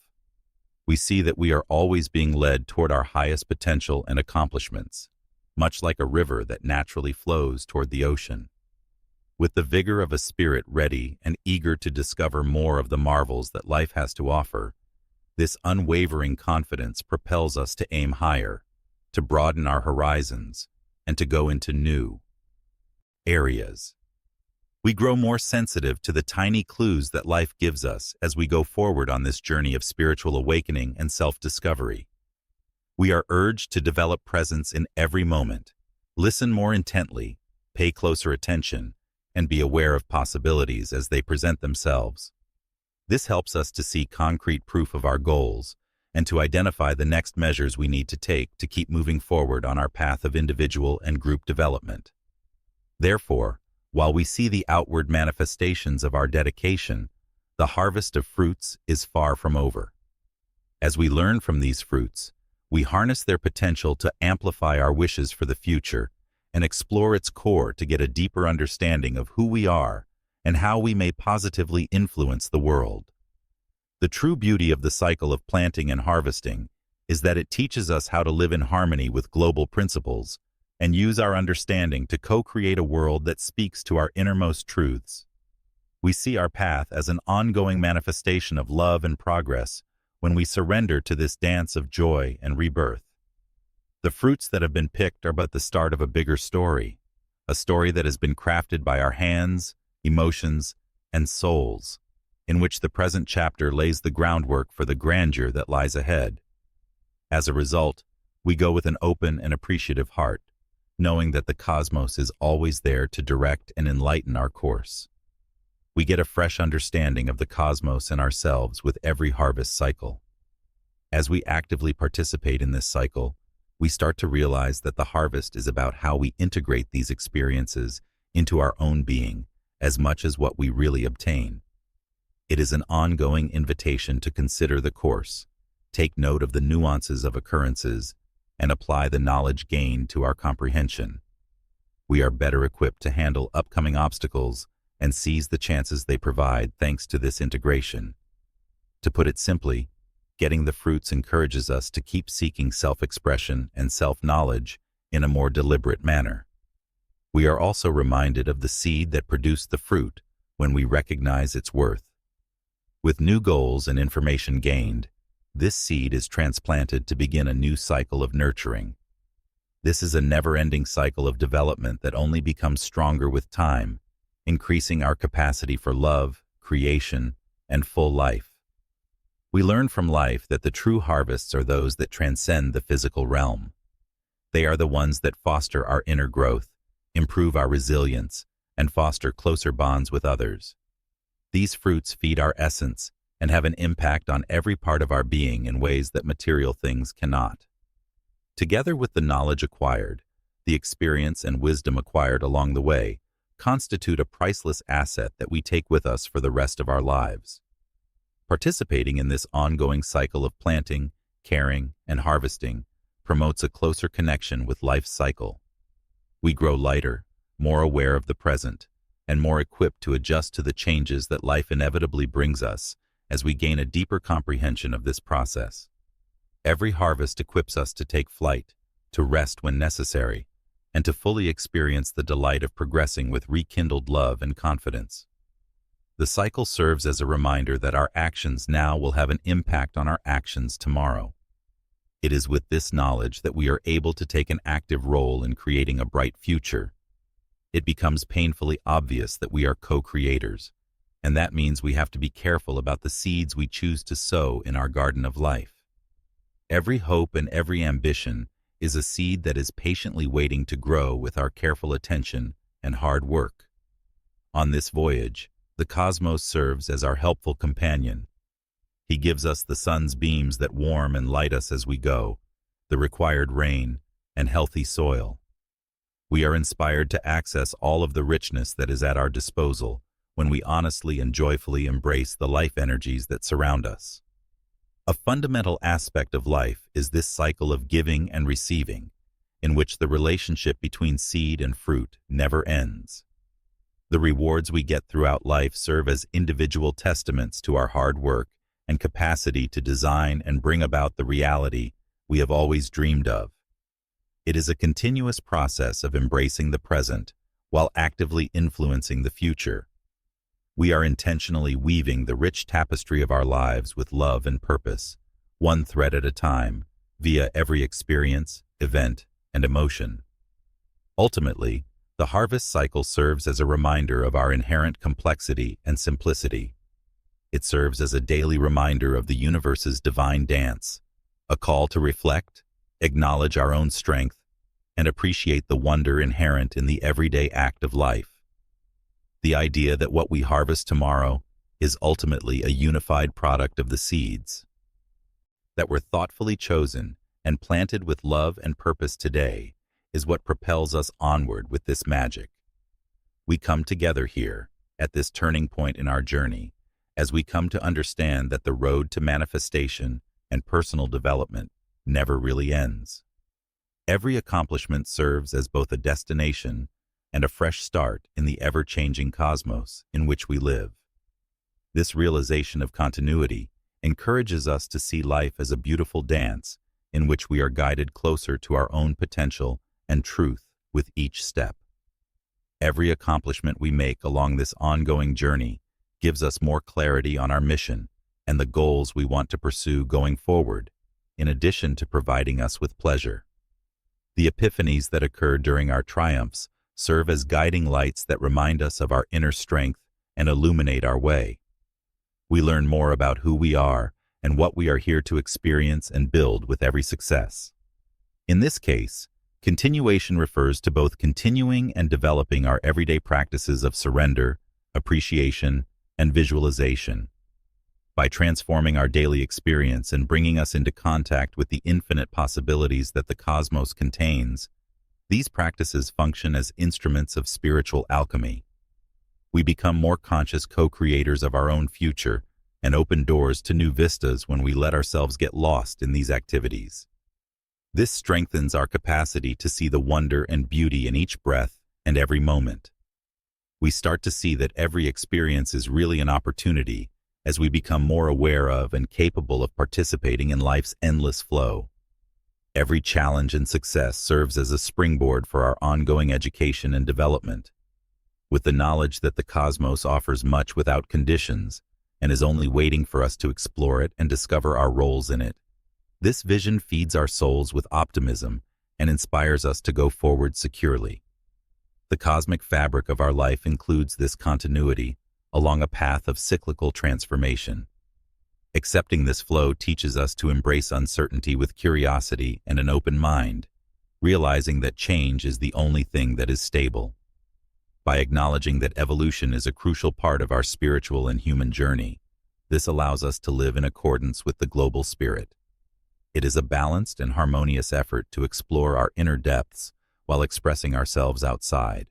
We see that we are always being led toward our highest potential and accomplishments, much like a river that naturally flows toward the ocean. With the vigor of a spirit ready and eager to discover more of the marvels that life has to offer, this unwavering confidence propels us to aim higher, to broaden our horizons, and to go into new areas. We grow more sensitive to the tiny clues that life gives us as we go forward on this journey of spiritual awakening and self-discovery. We are urged to develop presence in every moment, listen more intently, pay closer attention, and be aware of possibilities as they present themselves. This helps us to see concrete proof of our goals and to identify the next measures we need to take to keep moving forward on our path of individual and group development. Therefore, while we see the outward manifestations of our dedication, the harvest of fruits is far from over. As we learn from these fruits, we harness their potential to amplify our wishes for the future and explore its core to get a deeper understanding of who we are and how we may positively influence the world. The true beauty of the cycle of planting and harvesting is that it teaches us how to live in harmony with global principles and use our understanding to co-create a world that speaks to our innermost truths. We see our path as an ongoing manifestation of love and progress when we surrender to this dance of joy and rebirth. The fruits that have been picked are but the start of a bigger story, a story that has been crafted by our hands, emotions, and souls, in which the present chapter lays the groundwork for the grandeur that lies ahead. As a result, we go with an open and appreciative heart, knowing that the cosmos is always there to direct and enlighten our course. We get a fresh understanding of the cosmos and ourselves with every harvest cycle. As we actively participate in this cycle, we start to realize that the harvest is about how we integrate these experiences into our own being as much as what we really obtain. It is an ongoing invitation to consider the course, take note of the nuances of occurrences, and apply the knowledge gained to our comprehension. We are better equipped to handle upcoming obstacles and seize the chances they provide thanks to this integration. To put it simply, getting the fruits encourages us to keep seeking self-expression and self-knowledge in a more deliberate manner. We are also reminded of the seed that produced the fruit when we recognize its worth. With new goals and information gained, this seed is transplanted to begin a new cycle of nurturing. This is a never-ending cycle of development that only becomes stronger with time, increasing our capacity for love, creation, and full life. We learn from life that the true harvests are those that transcend the physical realm. They are the ones that foster our inner growth, improve our resilience, and foster closer bonds with others. These fruits feed our essence and have an impact on every part of our being in ways that material things cannot. Together with the knowledge acquired, the experience and wisdom acquired along the way constitute a priceless asset that we take with us for the rest of our lives. Participating in this ongoing cycle of planting, caring, and harvesting promotes a closer connection with life's cycle. We grow lighter, more aware of the present, and more equipped to adjust to the changes that life inevitably brings us as we gain a deeper comprehension of this process. Every harvest equips us to take flight, to rest when necessary, and to fully experience the delight of progressing with rekindled love and confidence. The cycle serves as a reminder that our actions now will have an impact on our actions tomorrow. It is with this knowledge that we are able to take an active role in creating a bright future. It becomes painfully obvious that we are co-creators, and that means we have to be careful about the seeds we choose to sow in our garden of life. Every hope and every ambition is a seed that is patiently waiting to grow with our careful attention and hard work. On this voyage, the cosmos serves as our helpful companion. He gives us the sun's beams that warm and light us as we go, the required rain, and healthy soil. We are inspired to access all of the richness that is at our disposal when we honestly and joyfully embrace the life energies that surround us. A fundamental aspect of life is this cycle of giving and receiving, in which the relationship between seed and fruit never ends. The rewards we get throughout life serve as individual testaments to our hard work and capacity to design and bring about the reality we have always dreamed of. It is a continuous process of embracing the present while actively influencing the future. We are intentionally weaving the rich tapestry of our lives with love and purpose, one thread at a time, via every experience, event, and emotion. Ultimately, the harvest cycle serves as a reminder of our inherent complexity and simplicity. It serves as a daily reminder of the universe's divine dance, a call to reflect, acknowledge our own strength, and appreciate the wonder inherent in the everyday act of life. The idea that what we harvest tomorrow is ultimately a unified product of the seeds that were thoughtfully chosen and planted with love and purpose today is what propels us onward with this magic. We come together here, at this turning point in our journey, as we come to understand that the road to manifestation and personal development never really ends. Every accomplishment serves as both a destination and a fresh start in the ever-changing cosmos in which we live. This realization of continuity encourages us to see life as a beautiful dance in which we are guided closer to our own potential and truth with each step. Every accomplishment we make along this ongoing journey gives us more clarity on our mission and the goals we want to pursue going forward, in addition to providing us with pleasure. The epiphanies that occur during our triumphs serve as guiding lights that remind us of our inner strength and illuminate our way. We learn more about who we are and what we are here to experience and build with every success. In this case, continuation refers to both continuing and developing our everyday practices of surrender, appreciation, and visualization. By transforming our daily experience and bringing us into contact with the infinite possibilities that the cosmos contains, these practices function as instruments of spiritual alchemy. We become more conscious co-creators of our own future and open doors to new vistas when we let ourselves get lost in these activities. This strengthens our capacity to see the wonder and beauty in each breath and every moment. We start to see that every experience is really an opportunity as we become more aware of and capable of participating in life's endless flow. Every challenge and success serves as a springboard for our ongoing education and development. With the knowledge that the cosmos offers much without conditions and is only waiting for us to explore it and discover our roles in it, this vision feeds our souls with optimism and inspires us to go forward securely. The cosmic fabric of our life includes this continuity along a path of cyclical transformation. Accepting this flow teaches us to embrace uncertainty with curiosity and an open mind, realizing that change is the only thing that is stable. By acknowledging that evolution is a crucial part of our spiritual and human journey, this allows us to live in accordance with the global spirit. It is a balanced and harmonious effort to explore our inner depths while expressing ourselves outside.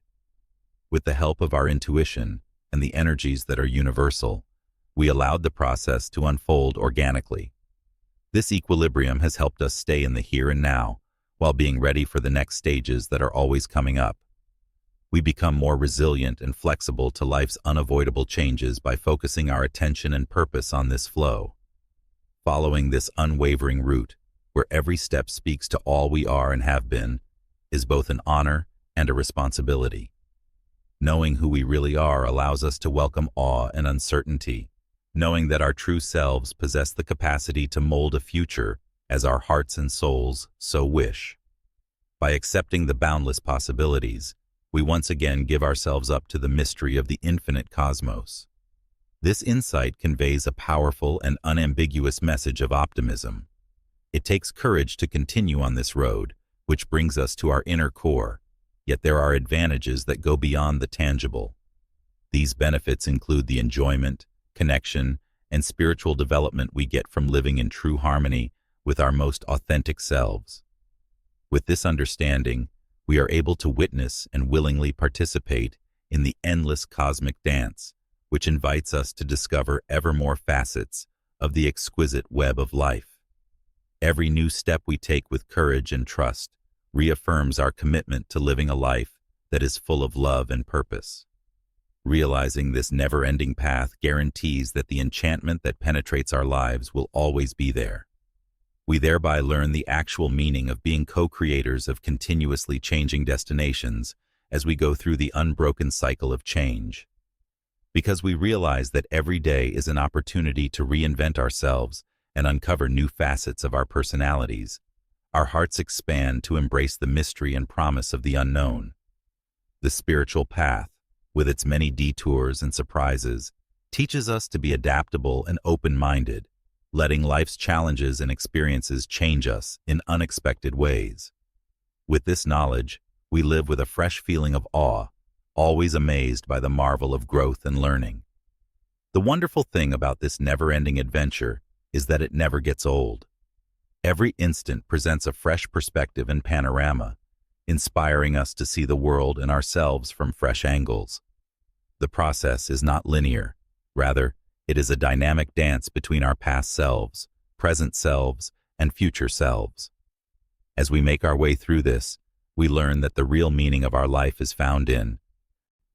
With the help of our intuition and the energies that are universal, we allowed the process to unfold organically. This equilibrium has helped us stay in the here and now, while being ready for the next stages that are always coming up. We become more resilient and flexible to life's unavoidable changes by focusing our attention and purpose on this flow. Following this unwavering route, where every step speaks to all we are and have been, is both an honor and a responsibility. Knowing who we really are allows us to welcome awe and uncertainty, knowing that our true selves possess the capacity to mold a future as our hearts and souls so wish. By accepting the boundless possibilities, we once again give ourselves up to the mystery of the infinite cosmos. This insight conveys a powerful and unambiguous message of optimism. It takes courage to continue on this road, which brings us to our inner core, yet there are advantages that go beyond the tangible. These benefits include the enjoyment, connection, and spiritual development we get from living in true harmony with our most authentic selves. With this understanding, we are able to witness and willingly participate in the endless cosmic dance, which invites us to discover ever more facets of the exquisite web of life. Every new step we take with courage and trust reaffirms our commitment to living a life that is full of love and purpose. Realizing this never-ending path guarantees that the enchantment that penetrates our lives will always be there. We thereby learn the actual meaning of being co-creators of continuously changing destinations as we go through the unbroken cycle of change. Because we realize that every day is an opportunity to reinvent ourselves and uncover new facets of our personalities, our hearts expand to embrace the mystery and promise of the unknown. The spiritual path, with its many detours and surprises, teaches us to be adaptable and open-minded, letting life's challenges and experiences change us in unexpected ways. With this knowledge, we live with a fresh feeling of awe, always amazed by the marvel of growth and learning. The wonderful thing about this never-ending adventure is that it never gets old. Every instant presents a fresh perspective and panorama, inspiring us to see the world and ourselves from fresh angles. The process is not linear. Rather, it is a dynamic dance between our past selves, present selves, and future selves. As we make our way through this, we learn that the real meaning of our life is found in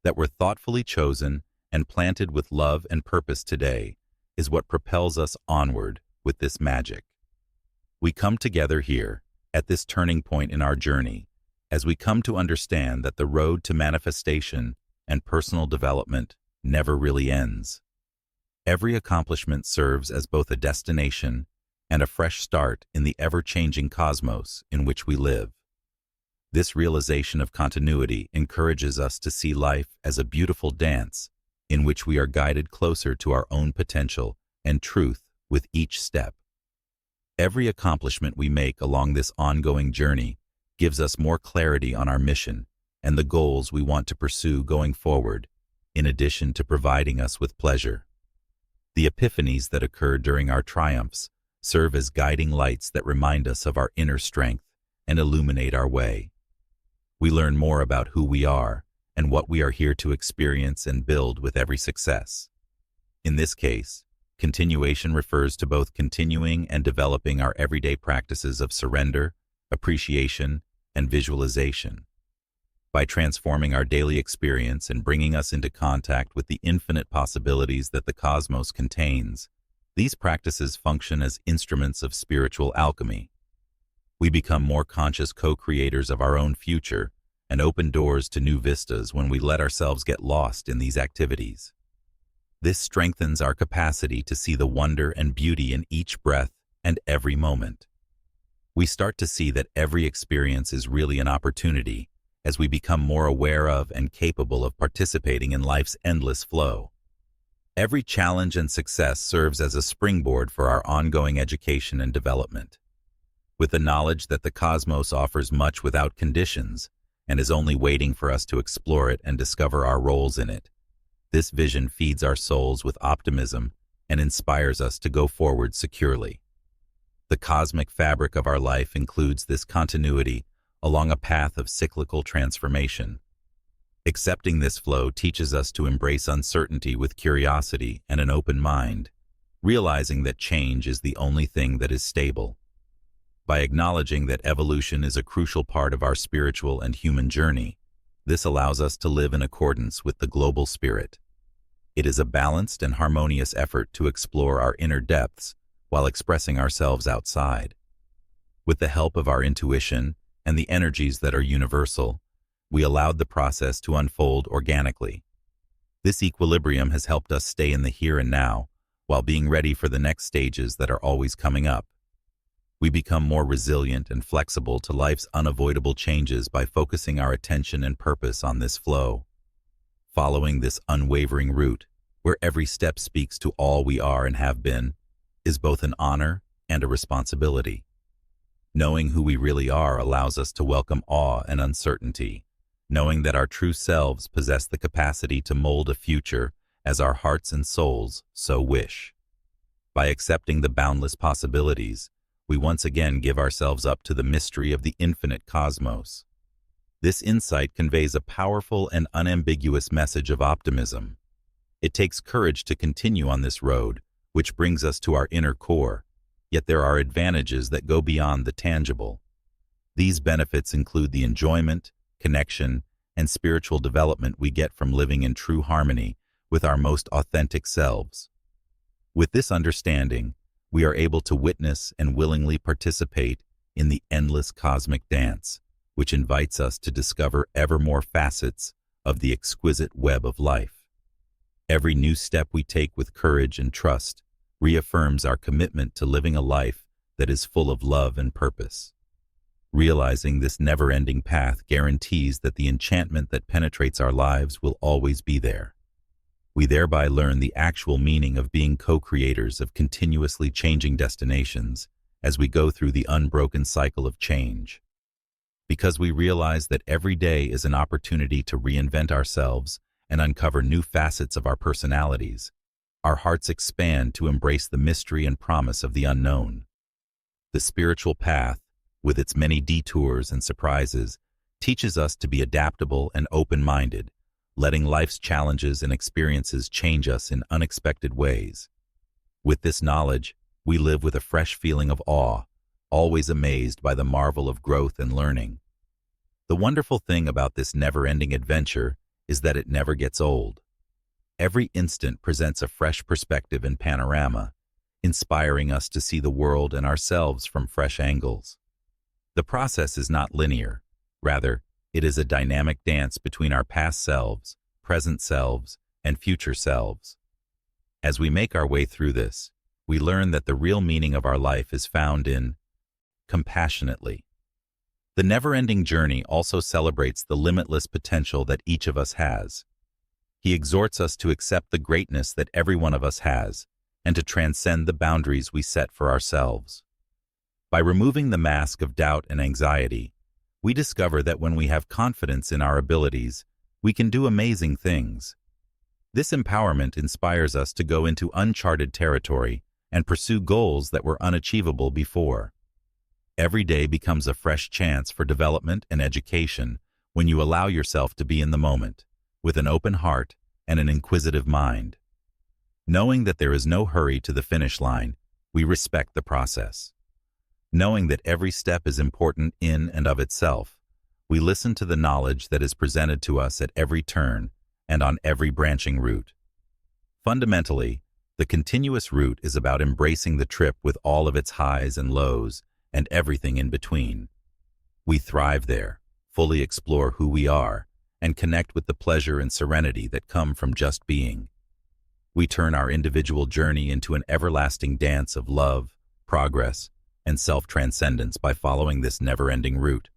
that we're thoughtfully chosen and planted with love and purpose today is what propels us onward with this magic. We come together here, at this turning point in our journey, as we come to understand that the road to manifestation and personal development never really ends. Every accomplishment serves as both a destination and a fresh start in the ever-changing cosmos in which we live. This realization of continuity encourages us to see life as a beautiful dance in which we are guided closer to our own potential and truth with each step. Every accomplishment we make along this ongoing journey gives us more clarity on our mission and the goals we want to pursue going forward, in addition to providing us with pleasure. The epiphanies that occur during our triumphs serve as guiding lights that remind us of our inner strength and illuminate our way. We learn more about who we are and what we are here to experience and build with every success. In this case, continuation refers to both continuing and developing our everyday practices of surrender, appreciation, and visualization. By transforming our daily experience and bringing us into contact with the infinite possibilities that the cosmos contains, these practices function as instruments of spiritual alchemy. We become more conscious co-creators of our own future and open doors to new vistas when we let ourselves get lost in these activities. This strengthens our capacity to see the wonder and beauty in each breath and every moment. We start to see that every experience is really an opportunity as we become more aware of and capable of participating in life's endless flow. Every challenge and success serves as a springboard for our ongoing education and development. With the knowledge that the cosmos offers much without conditions, and is only waiting for us to explore it and discover our roles in it. This vision feeds our souls with optimism and inspires us to go forward securely. The cosmic fabric of our life includes this continuity along a path of cyclical transformation. Accepting this flow teaches us to embrace uncertainty with curiosity and an open mind, realizing that change is the only thing that is stable. By acknowledging that evolution is a crucial part of our spiritual and human journey, this allows us to live in accordance with the global spirit. It is a balanced and harmonious effort to explore our inner depths while expressing ourselves outside. With the help of our intuition and the energies that are universal, we allowed the process to unfold organically. This equilibrium has helped us stay in the here and now, while being ready for the next stages that are always coming up. We become more resilient and flexible to life's unavoidable changes by focusing our attention and purpose on this flow. Following this unwavering route, where every step speaks to all we are and have been, is both an honor and a responsibility. Knowing who we really are allows us to welcome awe and uncertainty, knowing that our true selves possess the capacity to mold a future as our hearts and souls so wish. By accepting the boundless possibilities, we once again give ourselves up to the mystery of the infinite cosmos. This insight conveys a powerful and unambiguous message of optimism. It takes courage to continue on this road, which brings us to our inner core, yet there are advantages that go beyond the tangible. These benefits include the enjoyment, connection, and spiritual development we get from living in true harmony with our most authentic selves. With this understanding, we are able to witness and willingly participate in the endless cosmic dance, which invites us to discover ever more facets of the exquisite web of life. Every new step we take with courage and trust reaffirms our commitment to living a life that is full of love and purpose. Realizing this never-ending path guarantees that the enchantment that penetrates our lives will always be there. We thereby learn the actual meaning of being co-creators of continuously changing destinations as we go through the unbroken cycle of change. Because we realize that every day is an opportunity to reinvent ourselves and uncover new facets of our personalities, our hearts expand to embrace the mystery and promise of the unknown. The spiritual path, with its many detours and surprises, teaches us to be adaptable and open-minded, letting life's challenges and experiences change us in unexpected ways. With this knowledge, we live with a fresh feeling of awe, always amazed by the marvel of growth and learning. The wonderful thing about this never-ending adventure is that it never gets old. Every instant presents a fresh perspective and panorama, inspiring us to see the world and ourselves from fresh angles. The process is not linear. Rather, it is a dynamic dance between our past selves, present selves, and future selves. As we make our way through this, we learn that the real meaning of our life is found in compassionately. The never-ending journey also celebrates the limitless potential that each of us has. He exhorts us to accept the greatness that every one of us has and to transcend the boundaries we set for ourselves. By removing the mask of doubt and anxiety, we discover that when we have confidence in our abilities, we can do amazing things. This empowerment inspires us to go into uncharted territory and pursue goals that were unachievable before. Every day becomes a fresh chance for development and education when you allow yourself to be in the moment, with an open heart and an inquisitive mind. Knowing that there is no hurry to the finish line, we respect the process. Knowing that every step is important in and of itself, we listen to the knowledge that is presented to us at every turn and on every branching route. Fundamentally, the continuous route is about embracing the trip with all of its highs and lows and everything in between. We thrive there, fully explore who we are, and connect with the pleasure and serenity that come from just being. We turn our individual journey into an everlasting dance of love, progress, and self-transcendence by following this never-ending route.